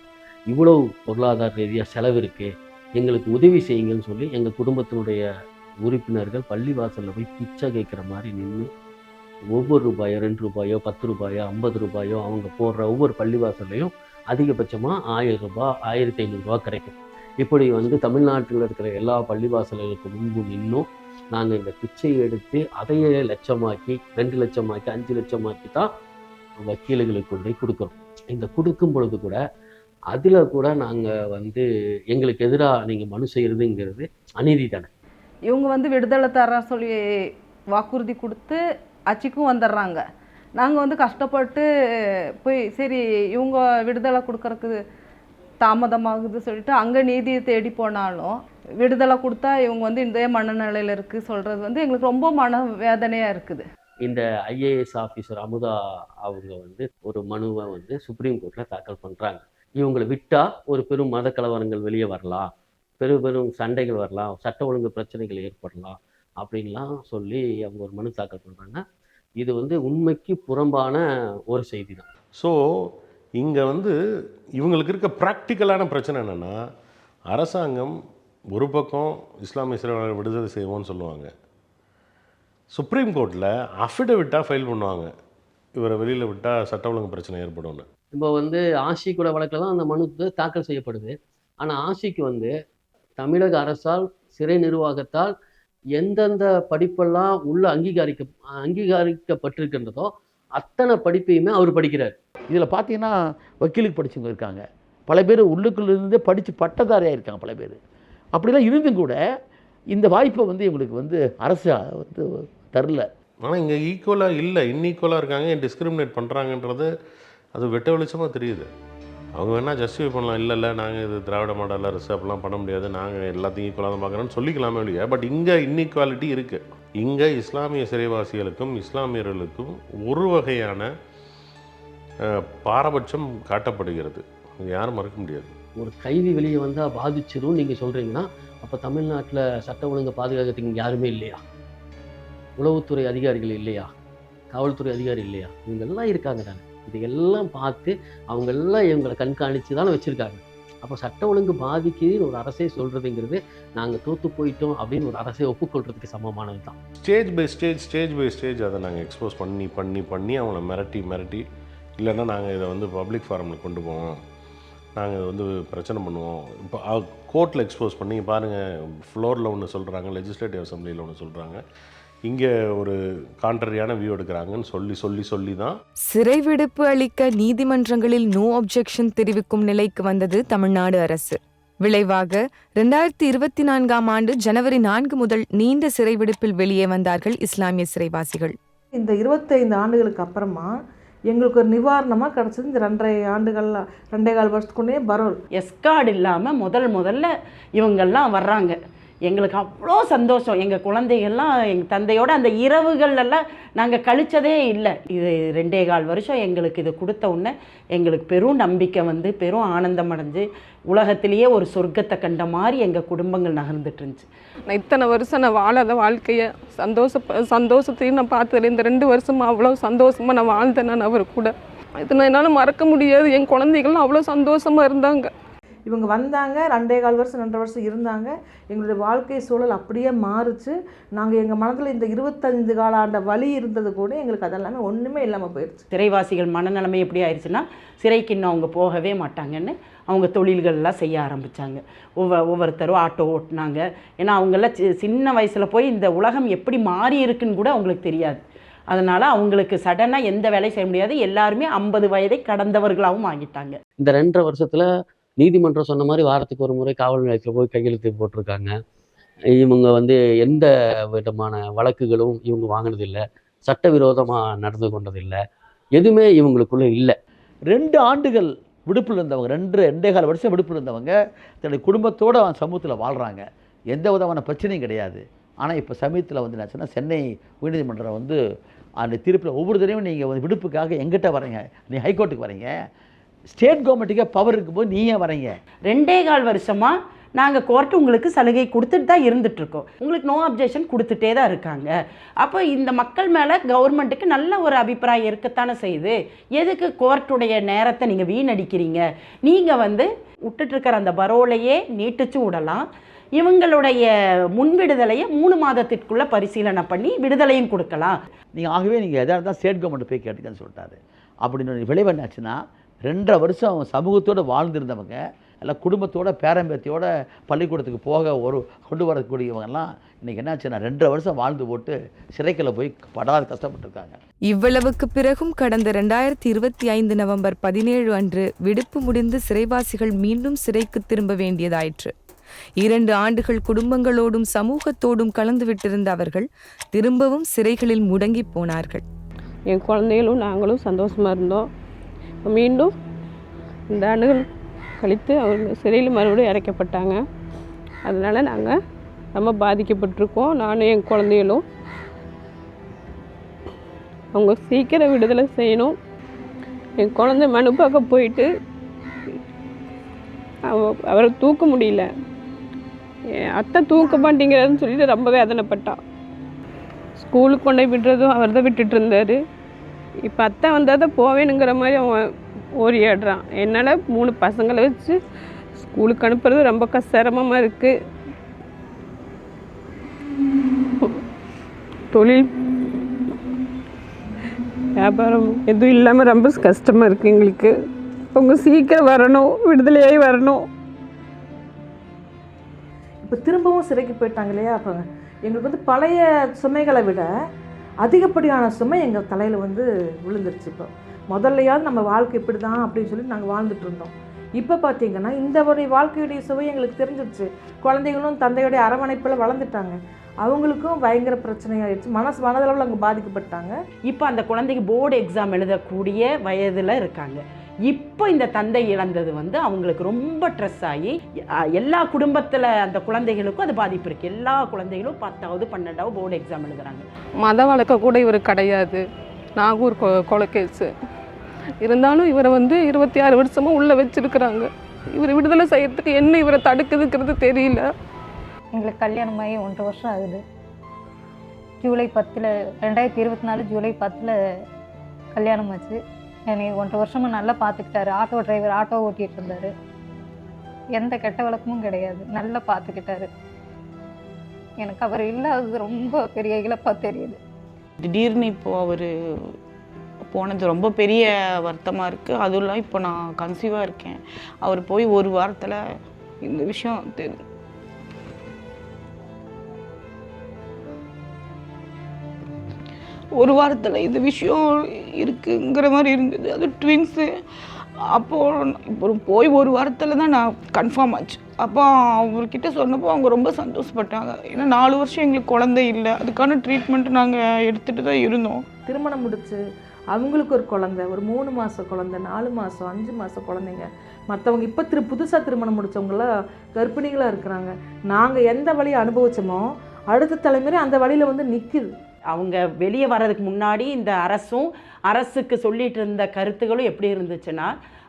இவ்வளோ பொருளாதார ரீதியாக செலவு இருக்குது, எங்களுக்கு உதவி செய்யுங்கன்னு சொல்லி எங்கள் குடும்பத்தினுடைய உறுப்பினர்கள் பள்ளிவாசலில் போய் பிச்சை கேட்குற மாதிரி நின்று ஒவ்வொரு ரூபாயோ 2 ரூபாயோ 10 ரூபாயோ 50 ரூபாயோ அவங்க போடுற ஒவ்வொரு பள்ளிவாசல்லையும் அதிகபட்சமாக 1000 ரூபாய் 1500 ரூபா கிடைக்கும். இப்படி வந்து தமிழ்நாட்டில் இருக்கிற எல்லா பள்ளிவாசல்களுக்கு முன்பு நின்றும் நாங்கள் இந்த பிச்சையை எடுத்து அதையே லட்சமாக்கி 2 லட்சமாக்கி 5 லட்சமாக்கி தான் வக்கீல்களுக்கு கொண்டு போய் கொடுக்குறோம். இந்த கொடுக்கும் பொழுது கூட அதில் கூட நாங்கள் வந்து எங்களுக்கு எதிராக நீங்கள் மனு செய்கிறதுங்கிறது அநீதி தானே. இவங்க வந்து விடுதலை தர சொல்லி வாக்குறுதி கொடுத்து அச்சுக்கும் வந்துடுறாங்க. நாங்கள் வந்து கஷ்டப்பட்டு போய் சரி இவங்க விடுதலை கொடுக்கறதுக்கு தாமதமாகுது சொல்லிட்டு அங்கே நீதியை தேடி போனாலும் விடுதலை கொடுத்தா இவங்க வந்து இந்த மனநிலையில் இருக்குது சொல்கிறது வந்து எங்களுக்கு ரொம்ப மன வேதனையாக இருக்குது. இந்த ஐஏஎஸ் ஆஃபீஸர் அமுதா அவங்க வந்து ஒரு மனுவை வந்து சுப்ரீம் கோர்ட்டில் தாக்கல் பண்ணுறாங்க. இவங்களை விட்டால் ஒரு பெரும் மத கலவரங்கள் வெளியே வரலாம், பெரும் சண்டைகள் வரலாம், சட்ட ஒழுங்கு பிரச்சனைகள் ஏற்படலாம் அப்படின்லாம் சொல்லி அவங்க ஒரு மனு தாக்கல் பண்ணுறாங்க. இது வந்து உண்மைக்கு புறம்பான ஒரு செய்தி தான். ஸோ இங்கே வந்து இவங்களுக்கு இருக்க ப்ராக்டிக்கலான பிரச்சனை என்னென்னா, அரசாங்கம் ஒரு பக்கம் இஸ்லாமிய சிறைவாசிகளை விடுதலை செய்வோம்னு சொல்லுவாங்க, சுப்ரீம் கோர்ட்டில் அஃபிடவிட்டாக ஃபைல் பண்ணுவாங்க, இவரை வெளியில் விட்டால் சட்ட ஒழுங்கு பிரச்சனை ஏற்படும்னு. இப்போ வந்து ஆஷிக்கோட வழக்கில் தான் அந்த மனு தாக்கல் செய்யப்படுது. ஆனால் ஆஷிக்கு வந்து தமிழக அரசால் சிறை நிர்வாகத்தால் எந்தெந்த படிப்பெல்லாம் உள்ள அங்கீகரிக்கப்பட்டிருக்கின்றதோ அத்தனை படிப்பையுமே அவர் படிக்கிறார். இதில் பார்த்தீங்கன்னா வக்கீலுக்கு படித்தவங்க இருக்காங்க, பல பேர் உள்ளுக்குள்ளேருந்தே படித்து பட்டதாரியாக இருக்காங்க பல பேர். அப்படிலாம் இருந்தும் கூட இந்த வாய்ப்பை வந்து இவங்களுக்கு வந்து அரசு வந்து தரல. ஆனால் இங்கே ஈக்குவலாக இல்லை, இன்ஈக்குவலாக இருக்காங்க, டிஸ்கிரிமினேட் பண்ணுறாங்கன்றது அது வெட்ட வெளிச்சமாக தெரியுது. அவங்க வேணால் ஜஸ்டிஃபை பண்ணலாம், இல்லை நாங்கள் இது திராவிட மாடல் அரசு அப்படிலாம் பண்ண முடியாது, நாங்கள் எல்லாத்தையும் ஈக்குவலாக தான் பார்க்குறோன்னு சொல்லிக்கலாமே இல்லையா. பட் இங்கே இன்இக்வாலிட்டி இருக்குது. இங்கே இஸ்லாமிய சிறைவாசிகளுக்கும் இஸ்லாமியர்களுக்கும் ஒரு வகையான பாரபட்சம் காட்டப்படுகிறது, அது யாரும் மறுக்க முடியாது. ஒரு கைதி வெளியே வந்தால் பாதிச்சிடும் நீங்கள் சொல்கிறீங்கன்னா, அப்போ தமிழ்நாட்டில் சட்ட ஒழுங்கை பாதுகாக்கிறதுக்கு இங்கே யாருமே இல்லையா? உளவுத்துறை அதிகாரிகள் இல்லையா? காவல்துறை அதிகாரி இல்லையா? இவங்கெல்லாம் இருக்காங்க தானே. இதையெல்லாம் பார்த்து அவங்கெல்லாம் இவங்களை கண்காணித்து தானே வச்சுருக்காங்க. அப்போ சட்ட ஒழுங்கு பாதிக்குதுன்னு ஒரு அரசே சொல்கிறதுங்கிறது நாங்கள் தோற்று போயிட்டோம் அப்படின்னு ஒரு அரசை ஒப்புக்கொள்கிறதுக்கு சமமானது தான். ஸ்டேஜ் பை ஸ்டேஜ் அதை நாங்கள் எக்ஸ்போஸ் பண்ணி அவங்கள மிரட்டி இல்லைன்னா நாங்கள் இதை வந்து பப்ளிக் ஃபாரமில் கொண்டு போவோம், நாங்கள் இதை வந்து பிரச்சனை பண்ணுவோம். இப்போ கோர்ட்டில் எக்ஸ்போஸ் பண்ணி பாருங்கள், ஃப்ளோரில் ஒன்று சொல்கிறாங்க, லெஜிஸ்லேட்டிவ் அசம்பிளியில் ஒன்று சொல்கிறாங்க, இங்கே ஒரு கான்ட்ரரியான வியூ எடுக்கிறாங்கன்னு சொல்லி தான் சிறை விடுப்பு அளிக்க நீதிமன்றங்களில் நோ அப்ஜெக்ஷன் தெரிவிக்கும் நிலைக்கு வந்தது தமிழ்நாடு அரசு. விளைவாக 2024ஆம் ஆண்டு ஜனவரி 4 முதல் நீண்ட சிறை விடுப்பில் வெளியே வந்தார்கள் இஸ்லாமிய சிறைவாசிகள். இந்த 25 ஆண்டுகளுக்கு அப்புறமா எங்களுக்கு ஒரு நிவாரணமாக கிடச்சிது இந்த 2.5 வருஷத்துக்குள்ளே பரோல். எஸ்கார்டு இல்லாமல் முதல்ல இவங்கெல்லாம் வர்றாங்க. எங்களுக்கு அவ்வளோ சந்தோஷம். எங்கள் குழந்தைகள்லாம் எங்கள் தந்தையோட அந்த இரவுகளெல்லாம் நாங்கள் கழித்ததே இல்லை. இது 2.25 வருஷம் எங்களுக்கு இது கொடுத்த உடனே எங்களுக்கு பெரும் நம்பிக்கை வந்து பெரும் ஆனந்தம் அடைஞ்சு உலகத்திலேயே ஒரு சொர்க்கத்தை கண்ட மாதிரி எங்கள் குடும்பங்கள் நகர்ந்துட்டு இருந்துச்சு. நான் இத்தனை வருஷம் நான் வாழாத வாழ்க்கையை சந்தோஷத்தையும் நான் பார்த்ததில்லை. இந்த 2 வருஷமாக அவ்வளோ சந்தோஷமாக நான் வாழ்ந்தேன். நான் அவர் கூட இது நான் என்னால் மறக்க முடியாது. என் குழந்தைகள்லாம் அவ்வளோ சந்தோஷமாக இருந்தாங்க. இவங்க வந்தாங்க, 2.25 வருஷம் 2 வருஷம் இருந்தாங்க. எங்களுடைய வாழ்க்கை சூழல் அப்படியே மாறுச்சு. நாங்கள் எங்கள் மனதில் இந்த 25 ஆண்ட வலி இருந்தது கூட எங்களுக்கு அதெல்லாமே ஒன்றுமே இல்லாமல் போயிடுச்சு. சிறைவாசிகள் மனநிலைமை எப்படி ஆயிடுச்சுன்னா, சிறைக்கு இன்னும் அவங்க போகவே மாட்டாங்கன்னு அவங்க தொழில்கள்லாம் செய்ய ஆரம்பித்தாங்க. ஒவ்வொருத்தரும் ஆட்டோ ஓட்டினாங்க. ஏன்னா அவங்கெல்லாம் சின்ன வயசில் போய் இந்த உலகம் எப்படி மாறி இருக்குன்னு கூட அவங்களுக்கு தெரியாது. அதனால் அவங்களுக்கு சடனாக எந்த வேலையும் செய்ய முடியாது. எல்லாருமே 50 வயதை கடந்தவர்களாகவும் ஆகிட்டாங்க. இந்த 2.5 வருஷத்தில் நீதிமன்றம் சொன்ன மாதிரி வாரத்துக்கு ஒரு முறை காவல் நிலையத்தில் போய் கையெழுத்து போட்டிருக்காங்க. இவங்க வந்து எந்த விதமான வழக்குகளும் இவங்க வாங்கினதில்லை, சட்டவிரோதமாக நடந்து கொண்டதில்லை, எதுவுமே இவங்களுக்குள்ளே இல்லை. 2 ஆண்டுகள் விடுப்பில் இருந்தவங்க, 2.25 வருஷம் விடுப்பில் இருந்தவங்க தன்னுடைய குடும்பத்தோடு சமூகத்தில் வாழ்கிறாங்க. எந்த விதமான பிரச்சனையும் கிடையாது. ஆனால் இப்போ சமயத்தில் வந்து என்னாச்சுன்னா, சென்னை உயர்நீதிமன்றம் வந்து அந்த தீர்ப்பில் ஒவ்வொரு தடவையும் நீங்கள் வந்து விடுப்புக்காக எங்கிட்ட வரீங்க, நீ ஹைகோர்ட்டுக்கு வரீங்க, ஸ்டேட் கவர்மெண்ட்டுக்கே பவர் இருக்கும்போது நீ ஏன் வரீங்க? 2.25 வருஷமாக நாங்கள் கோர்ட்டு உங்களுக்கு சலுகை கொடுத்துட்டு தான் இருந்துகிட்ருக்கோம். உங்களுக்கு நோ அப்ஜெக்ஷன் கொடுத்துட்டே தான் இருக்காங்க. அப்போ இந்த மக்கள் மேலே கவர்மெண்ட்டுக்கு நல்ல ஒரு அபிப்பிராயம் இருக்கத்தானே செய்யுது. எதுக்கு கோர்ட்டுடைய நேரத்தை நீங்கள் வீணடிக்கிறீங்க? நீங்கள் வந்து விட்டுட்டுருக்கிற அந்த பரோலையே நீட்டிச்சு விடலாம். இவங்களுடைய முன்விடுதலையை 3 மாதத்திற்குள்ளே பரிசீலனை பண்ணி விடுதலையும் கொடுக்கலாம். ஆகவே நீங்கள் எதாக இருந்தால் ஸ்டேட் கவர்மெண்ட் போய் கேட்டுக்கன்னு சொல்லிட்டாரு. அப்படின்னு விளைவு என்னாச்சுன்னா, 2.5 வருஷம் சமூகத்தோடு வாழ்ந்துருந்தவங்க எல்லாம் குடும்பத்தோட பேரம்பேத்தியோட பள்ளிக்கூடத்துக்கு கொண்டு வரக்கூடியவங்கெல்லாம் இன்றைக்கி என்னாச்சுன்னா 2.5 வருஷம் வாழ்ந்து போட்டு சிறைக்குள்ள போய் படாத கஷ்டப்பட்டுருக்காங்க. இவ்வளவுக்கு பிறகும் கடந்த 2025 நவம்பர் 17 அன்று விடுப்பு முடிந்து சிறைவாசிகள் மீண்டும் சிறைக்கு திரும்ப வேண்டியதாயிற்று. 2 ஆண்டுகள் குடும்பங்களோடும் சமூகத்தோடும் கலந்து விட்டிருந்த அவர்கள் திரும்பவும் சிறைகளில் முடங்கி போனார்கள். என் குழந்தைகளும் நாங்களும் சந்தோஷமாக இருந்தோம். மீண்டும் 2 ஆண்டுகள் கழித்து அவர்கள் சிறையில் மறுபடியும் அடைக்கப்பட்டாங்க. அதனால் நாங்கள் ரொம்ப பாதிக்கப்பட்டிருக்கோம். நானும் என் குழந்தைகளும் அவங்க சீக்கிரம் விடுதலை செய்யணும். என் குழந்தை மனு பார்க்க போயிட்டு அவரை தூக்க முடியல, என் அத்தை தூக்க மாட்டேங்கிறாருன்னு சொல்லிட்டு ரொம்ப வேதனைப்பட்டான். ஸ்கூலுக்கு கொண்டு போய் விடுறதும் அவர் தான் விட்டுட்டு இருந்தார். இப்போ அத்தை வந்தால் தான் போவேனுங்கிற மாதிரி அவன் ஓடியாடுறான். என்னால் 3 பசங்களை வச்சு ஸ்கூலுக்கு அனுப்புறது ரொம்ப சிரமமாக இருக்குது. தொழில் வியாபாரம் எதுவும் இல்லாமல் ரொம்ப கஷ்டமாக இருக்குது எங்களுக்கு. அவங்க சீக்கிரம் வரணும், விடுதலையாகி வரணும். இப்போ திரும்பவும் சிறைக்கு போயிட்டாங்க இல்லையா? அப்போ எங்களுக்கு வந்து பழைய சுமைகளை விட அதிகப்படியான சுமை எங்கள் தலையில் வந்து விழுந்துருச்சு. இப்போ முதல்லையாவது நம்ம வாழ்க்கை இப்படி தான் அப்படின்னு சொல்லி நாங்கள் வாழ்ந்துட்டு இருந்தோம். இப்போ பார்த்தீங்கன்னா இந்த ஒரு வாழ்க்கையுடைய சுவை எங்களுக்கு தெரிஞ்சிருச்சு. குழந்தைகளும் தந்தையுடைய அரவணைப்பில் வளர்ந்துட்டாங்க. அவங்களுக்கும் பயங்கர பிரச்சனையாயிடுச்சு. மனதளவில் அவங்க பாதிக்கப்பட்டாங்க. இப்போ அந்த குழந்தைக்கு போர்டு எக்ஸாம் எழுதக்கூடிய வயதில் இருக்காங்க. இப்போ இந்த தந்தை இழந்தது வந்து அவங்களுக்கு ரொம்ப ஸ்ட்ரெஸ் ஆகி எல்லா குடும்பத்தில் அந்த குழந்தைகளுக்கும் அது பாதிப்பு இருக்குது. எல்லா குழந்தைகளும் 10வது 12வது போர்டு எக்ஸாம் எழுதுகிறாங்க. மத வழக்க கூட இவர் கிடையாது. நாகூர் கொலை கேஸு இருந்தாலும் இவரை வந்து 26 வருஷமாக உள்ளே வச்சுருக்குறாங்க. இவர் விடுதலை செய்யறதுக்கு என்ன இவரை தடுக்குதுங்கிறது தெரியல. எங்களுக்கு கல்யாணமாகி 1.5 வருஷம் ஆகுது. ஜூலை 10 2024 ஜூலை 10 கல்யாணம் ஆச்சு. என்னை 1.5 வருஷமாக நல்லா பார்த்துக்கிட்டாரு. ஆட்டோ டிரைவர், ஆட்டோ ஓட்டிகிட்டு இருந்தார். எந்த கெட்ட வழக்கமும் கிடையாது. நல்லா பார்த்துக்கிட்டாரு. எனக்கு அவர் இல்லாதது ரொம்ப பெரிய இழப்பாக தெரியுது. திடீர்னு இப்போது அவர் போனது ரொம்ப பெரிய வருத்தமாக இருக்குது. அதுவும் இல்லை இப்போ நான் கன்சீவாக இருக்கேன். அவர் போய் 1 வாரத்தில் இந்த விஷயம் தெரியும். ஒரு வாரத்தில் இந்த விஷயம் இருக்குங்கிற மாதிரி இருந்தது. அது ட்வின்ஸு. அப்போது இப்போ போய் 1 வாரத்தில் தான் நான் கன்ஃபார்ம் ஆச்சு. அப்போ அவர்கிட்ட சொன்னப்போ அவங்க ரொம்ப சந்தோஷப்பட்டாங்க. ஏன்னா 4 வருஷம் எங்களுக்கு குழந்தை இல்லை. அதுக்கான ட்ரீட்மெண்ட் நாங்கள் எடுத்துகிட்டு தான் இருந்தோம். திருமணம் முடிச்சு அவங்களுக்கு ஒரு குழந்தை, ஒரு 3 மாத குழந்தை, 4 மாதம் 5 மாதம் குழந்தைங்க. மற்றவங்க இப்போ புதுசாக திருமணம் முடித்தவங்களாம் கர்ப்பிணிகளாக இருக்கிறாங்க. நாங்கள் எந்த வழியை அனுபவித்தோமோ அடுத்த தலைமுறை அந்த வழியில் வந்து நிற்குது. அவங்க வெளியே வர்றதுக்கு முன்னாடி இந்த அரசுக்கு சொல்லிட்டு இருந்த கருத்துக்களும் எப்படி இருந்துச்சுன்னா,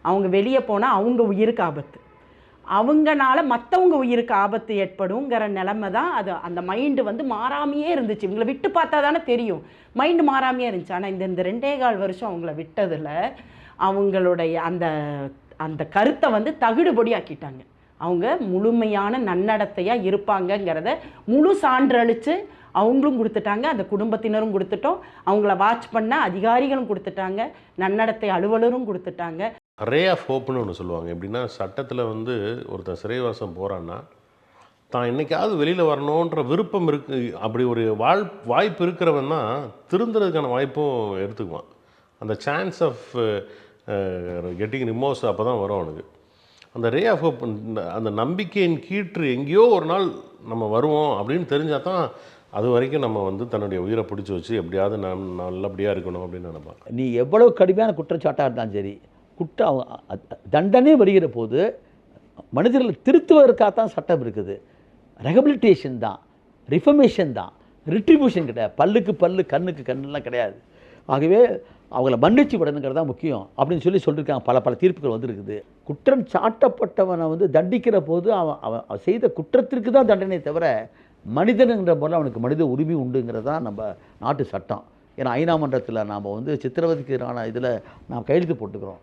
அவங்க வெளியே போனால் அவங்க உயிருக்கு ஆபத்து, அவங்கனால மற்றவங்க உயிருக்கு ஆபத்து ஏற்படுங்கிற நிலைமை தான். அது அந்த மைண்டு வந்து மாறாமையே இருந்துச்சு. இவங்களை விட்டு பார்த்தா தானே தெரியும், மைண்டு மாறாமையே இருந்துச்சு. ஆனால் இந்த 2.25 வருஷம் அவங்கள விட்டதில் அவங்களுடைய அந்த கருத்தை வந்து தகுடுபடி ஆக்கிட்டாங்க. அவங்க முழுமையான நன்னடத்தையாக இருப்பாங்கங்கிறத முழு சான்றளித்து அவங்களும் கொடுத்துட்டாங்க, அந்த குடும்பத்தினரும் கொடுத்துட்டோம், அவங்கள வாட்ச் பண்ண அதிகாரிகளும் கொடுத்துட்டாங்க, நன்னடத்தை அலுவலரும் கொடுத்துட்டாங்க. ரே ஆஃப் ஹோப்னு ஒன்று சொல்லுவாங்க. எப்படின்னா சட்டத்தில் வந்து ஒருத்தன் சிறைவாசம் போகிறான்னா தான் என்னைக்காவது வெளியில் வரணுன்ற விருப்பம் இருக்கு, அப்படி ஒரு வாய்ப்பு இருக்கிறவன் தான் திருந்துறதுக்கான வாய்ப்பும் எடுத்துக்குவான். அந்த சான்ஸ் ஆஃப் கெட்டிங் ரிமோர்ஸ் அப்போ தான் வரும் அவனுக்கு. அந்த ரே ஆஃப் ஹோப், அந்த நம்பிக்கையின் கீற்று எங்கேயோ ஒரு நாள் நம்ம வருவோம் அப்படின்னு தெரிஞ்சால் தான் அது வரைக்கும் நம்ம வந்து தன்னுடைய உயிரை பிடிச்சி வச்சு எப்படியாவது நல்லபடியாக இருக்கணும் அப்படின்னு நினைப்பாங்க. நீ எவ்வளோ கடுமையான குற்றச்சாட்டாக இருந்தாலும் சரி, தண்டனை வருகிற போது மனிதர்களை திருத்துவதற்காகத்தான் சட்டம் இருக்குது. ரெஹபிலிட்டேஷன் தான், ரிஃபர்மேஷன் தான், ரிட்ரிபியூஷன் கிடையாது. பல்லுக்கு பல்லு, கண்ணுக்கு கண்ணுலாம் கிடையாது. ஆகவே அவங்கள மன்னிச்சு விடணுங்கிறது தான் முக்கியம் அப்படின்னு சொல்லியிருக்காங்க. பல தீர்ப்புகள் வந்துருக்குது. குற்றம் சாட்டப்பட்டவனை வந்து தண்டிக்கிற போது அவன் செய்த குற்றத்திற்கு தான் தண்டனை தவிர மனிதனுங்கிற போல அவனுக்கு மனித உரிமை உண்டுங்கிறது தான் நம்ம நாட்டு சட்டம். ஏன்னா ஐநா மன்றத்தில் நாம் வந்து சித்திரவதைக்கு எதிரான இதில் நாம் கையெழுத்து போட்டுக்கிறோம்.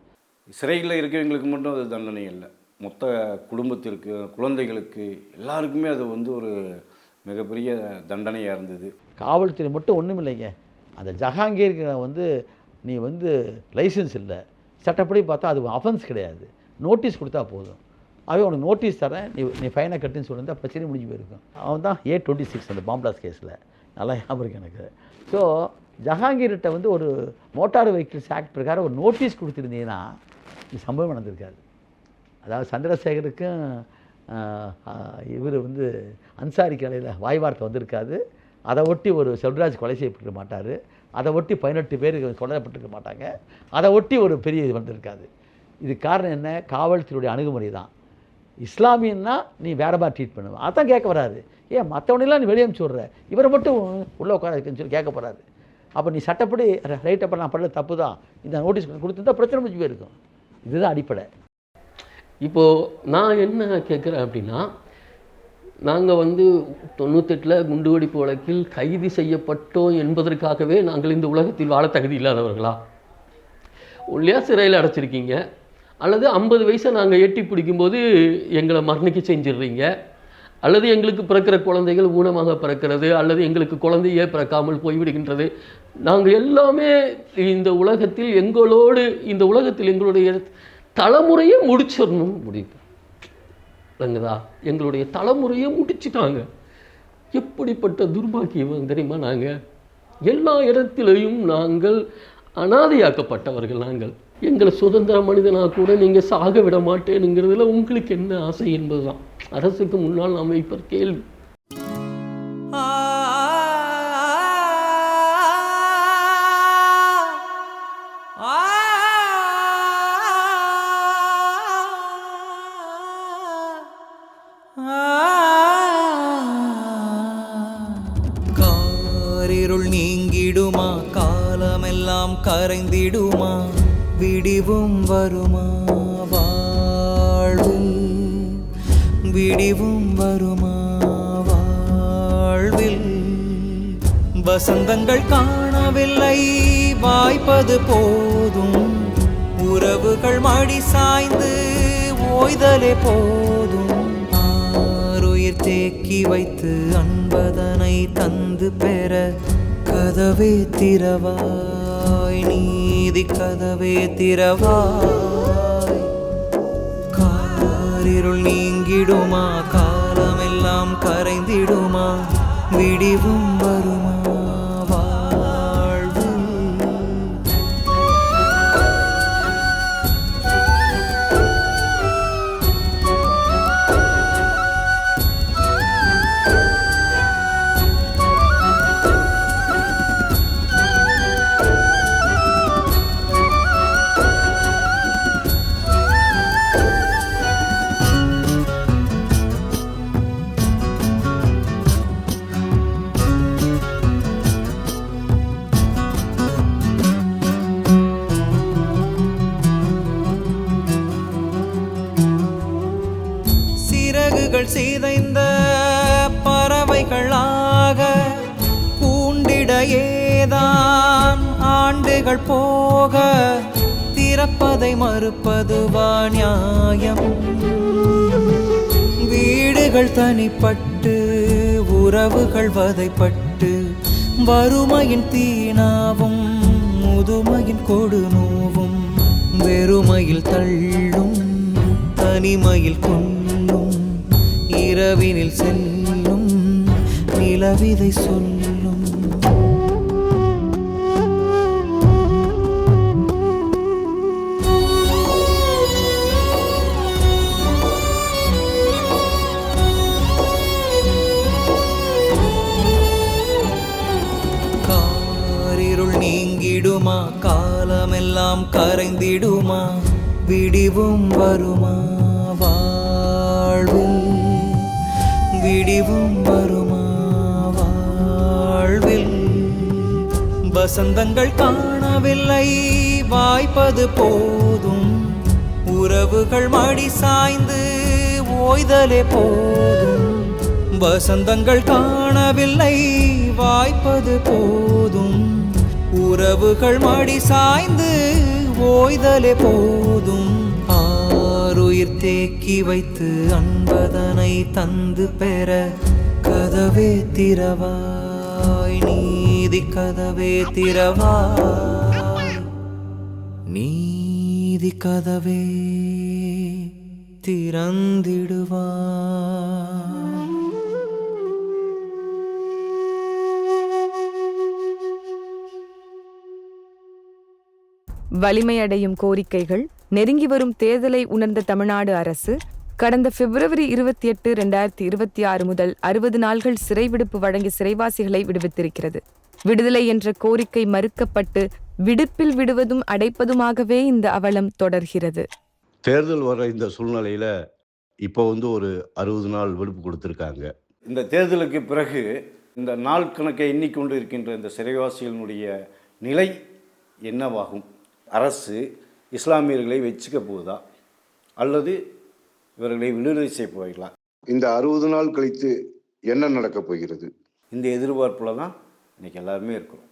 சிறையில் இருக்கிறவங்களுக்கு மட்டும் அது தண்டனை இல்லை, மொத்த குடும்பத்திற்கு, குழந்தைகளுக்கு, எல்லாருக்குமே அது வந்து ஒரு மிகப்பெரிய தண்டனையாக இருந்தது. காவல்துறை மட்டும் ஒன்றும் இல்லைங்க. அந்த ஜஹாங்கீருக்கு வந்து நீ வந்து லைசன்ஸ் இல்லை, சட்டப்படி பார்த்தா அது அஃபென்ஸ் கிடையாது, நோட்டீஸ் கொடுத்தா போதும். அவன் உனக்கு நோட்டீஸ் தரேன், நீ ஃபைனை கட்டுன்னு சொல்லியிருந்தால் பிரச்சனை முடிஞ்சு போயிருக்கும். அவன் தான் A26 அந்த பாம்பிளாஸ் கேஸில் நல்லா ஞாபகம் இருக்கு எனக்கு. ஸோ ஜஹாங்கீர்கிட்ட வந்து ஒரு மோட்டார் வெஹிக்கிள்ஸ் ஆக்ட் பிரகாரம் ஒரு நோட்டீஸ் கொடுத்துருந்தீங்கன்னா இது சம்பவம் நடந்திருக்காது. அதாவது சந்திரசேகருக்கும் இவர் வந்து அன்சாரி கலையில் வாய் வார்த்தை வந்திருக்காது. அதை ஒட்டி ஒரு செல்வராஜ் கொலை செய்யப்பட்டிருக்க மாட்டார், அதை ஒட்டி 18 பேர் கொல்லப்பட்டிருக்க மாட்டாங்க, அதை ஒட்டி ஒரு பெரிய இது வந்திருக்காது. இது காரணம் என்ன? காவல்துறையுடைய அணுகுமுறை தான். இஸ்லாமியன்னா நீ வேறு மாதிரி ட்ரீட் பண்ணுவேன், அதான் கேட்க வராது. ஏன் மற்றவனெல்லாம் நீ வெளியே அனுப்பிச்சி விட்ற, இவரை மட்டும் உள்ளே உட்கார சொல்லி கேட்க போகிறாரு. அப்போ நீ சட்டப்படி ரைட், அப்போ நான் பண்ணல தப்பு தான், இந்த நோட்டீஸ் கொடுத்துருந்தா பிரச்சனை முடிஞ்சு போயிருக்கும். இதுதான் அடிப்படை. இப்போது நான் என்ன கேட்குறேன் அப்படின்னா, நாங்கள் வந்து 98 குண்டுவெடிப்பு வழக்கில் கைது செய்யப்பட்டோம் என்பதற்காகவே நாங்கள் இந்த உலகத்தில் வாழ தகுதி இல்லாதவர்களா? உள்ளே சிறையில் அடைச்சிருக்கீங்க, அல்லது 50 வயசை நாங்கள் எட்டி பிடிக்கும்போது எங்களை மரணிக்க செஞ்சிடுறீங்க, அல்லது எங்களுக்கு பிறக்கிற குழந்தைகள் ஊனமாக பிறக்கிறது, அல்லது எங்களுக்கு குழந்தையே பிறக்காமல் போய்விடுகின்றது. நாங்கள் எல்லாமே இந்த உலகத்தில் எங்களுடைய தலைமுறையை முடிச்சிடணும் முடிவு இல்லைங்கதா? எங்களுடைய தலைமுறையை முடிச்சுட்டாங்க. எப்படிப்பட்ட துர்பாக்கியம் தெரியுமா? நாங்கள் எல்லா இடத்திலையும் நாங்கள் அனாதையாக்கப்பட்டவர்கள். நாங்கள் எங்களை சுதந்திர மனிதனாக கூட நீங்கள் சாக விட மாட்டேனுங்கிறதுல உங்களுக்கு என்ன ஆசை என்பதுதான் அரசுக்கு முன்னால் நாம் வைப்ப கேள்வி. காரிருள் நீங்கிடுமா, காலமெல்லாம் கரைந்திடுமா, விடிவும் வருமா வாழ்வில், விடிவும் வருமா வாழ்வில். வசந்தங்கள் காணவில்லை, வாய்ப்பது போதும், உறவுகள் மடி சாய்ந்து ஓய்தலே போதும். ஆருயிர் தேக்கி வைத்து அன்பதனை தந்து பெற கதவே திறவாய், நீதி கதவே திறவாய். காரிருள் நீங்கிடுமா, காலமெல்லாம் கரைந்திடுமா, விடிவும் வருமா வாழ்வு. சிறகுகள் சிதைந்த பறவைகளாக கூண்டிட ஏதான் ஆண்டுகள் போக, திறப்பதை மறுப்பதுவா நியாயம்? வீடுகள் தனிப்பட்டு உறவுகள் வதைப்பட்டு, வறுமையின் தீனாவும் முதுமையின் கொடுநோவும், வெறுமையில் தள்ளும் தனிமையில் கொள்ளும், இரவினில் செல்லும் நிலவிதை சொல்லும். காரிருள் நீங்கிடுமா, காலமெல்லாம் கரைந்திடுமா, விடிவும் வருமா வாழ்வில், விடிவும் வருமா வாழ்வில். வசந்தங்கள் காணவில்லை, வாய்ப்பது போதும், உறவுகள் மடி சாய்ந்து ஓய்தலே போதும். வசந்தங்கள் காணவில்லை, வாய்ப்பது போதும், உறவுகள் மடி சாய்ந்து ஓய்தலே போதும். ஆருயிர் தேக்கி வைத்து அன்பதனை தந்து பெற கதவே திறவாய், நீதி கதவே திறவாய், நீதி கதவே திறந்திடுவாய். வலிமையடையும் கோரிக்கைகள். நெருங்கி வரும் தேர்தலை உணர்ந்த தமிழ்நாடு அரசு கடந்த பிப்ரவரி 28, 2026 முதல் 60 நாள்கள் சிறை விடுப்பு வழங்கி சிறைவாசிகளை விடுவித்திருக்கிறது. விடுதலை என்ற கோரிக்கை மறுக்கப்பட்டு விடுப்பில் விடுவதும் அடைப்பதுமாகவே இந்த அவலம் தொடர்கிறது. தேர்தல் வர இந்த சூழ்நிலையில் இப்போ ஒரு 60 நாள் விடுப்பு கொடுத்துருக்காங்க. இந்த தேர்தலுக்கு பிறகு இந்த நாள் கணக்கை எண்ணிக்கொண்டு இருக்கின்ற இந்த சிறைவாசிகளினுடைய நிலை என்னவாகும்? அரசு இஸ்லாமியர்களை வச்சுக்க போகுதா அல்லது இவர்களை விடுதலை செய்ய போகிறீர்களா? இந்த 60 நாள் கழித்து என்ன நடக்கப் போகிறது? இந்த எதிர்பார்ப்பில் தான் இன்றைக்கி எல்லாருமே இருக்கிறோம்.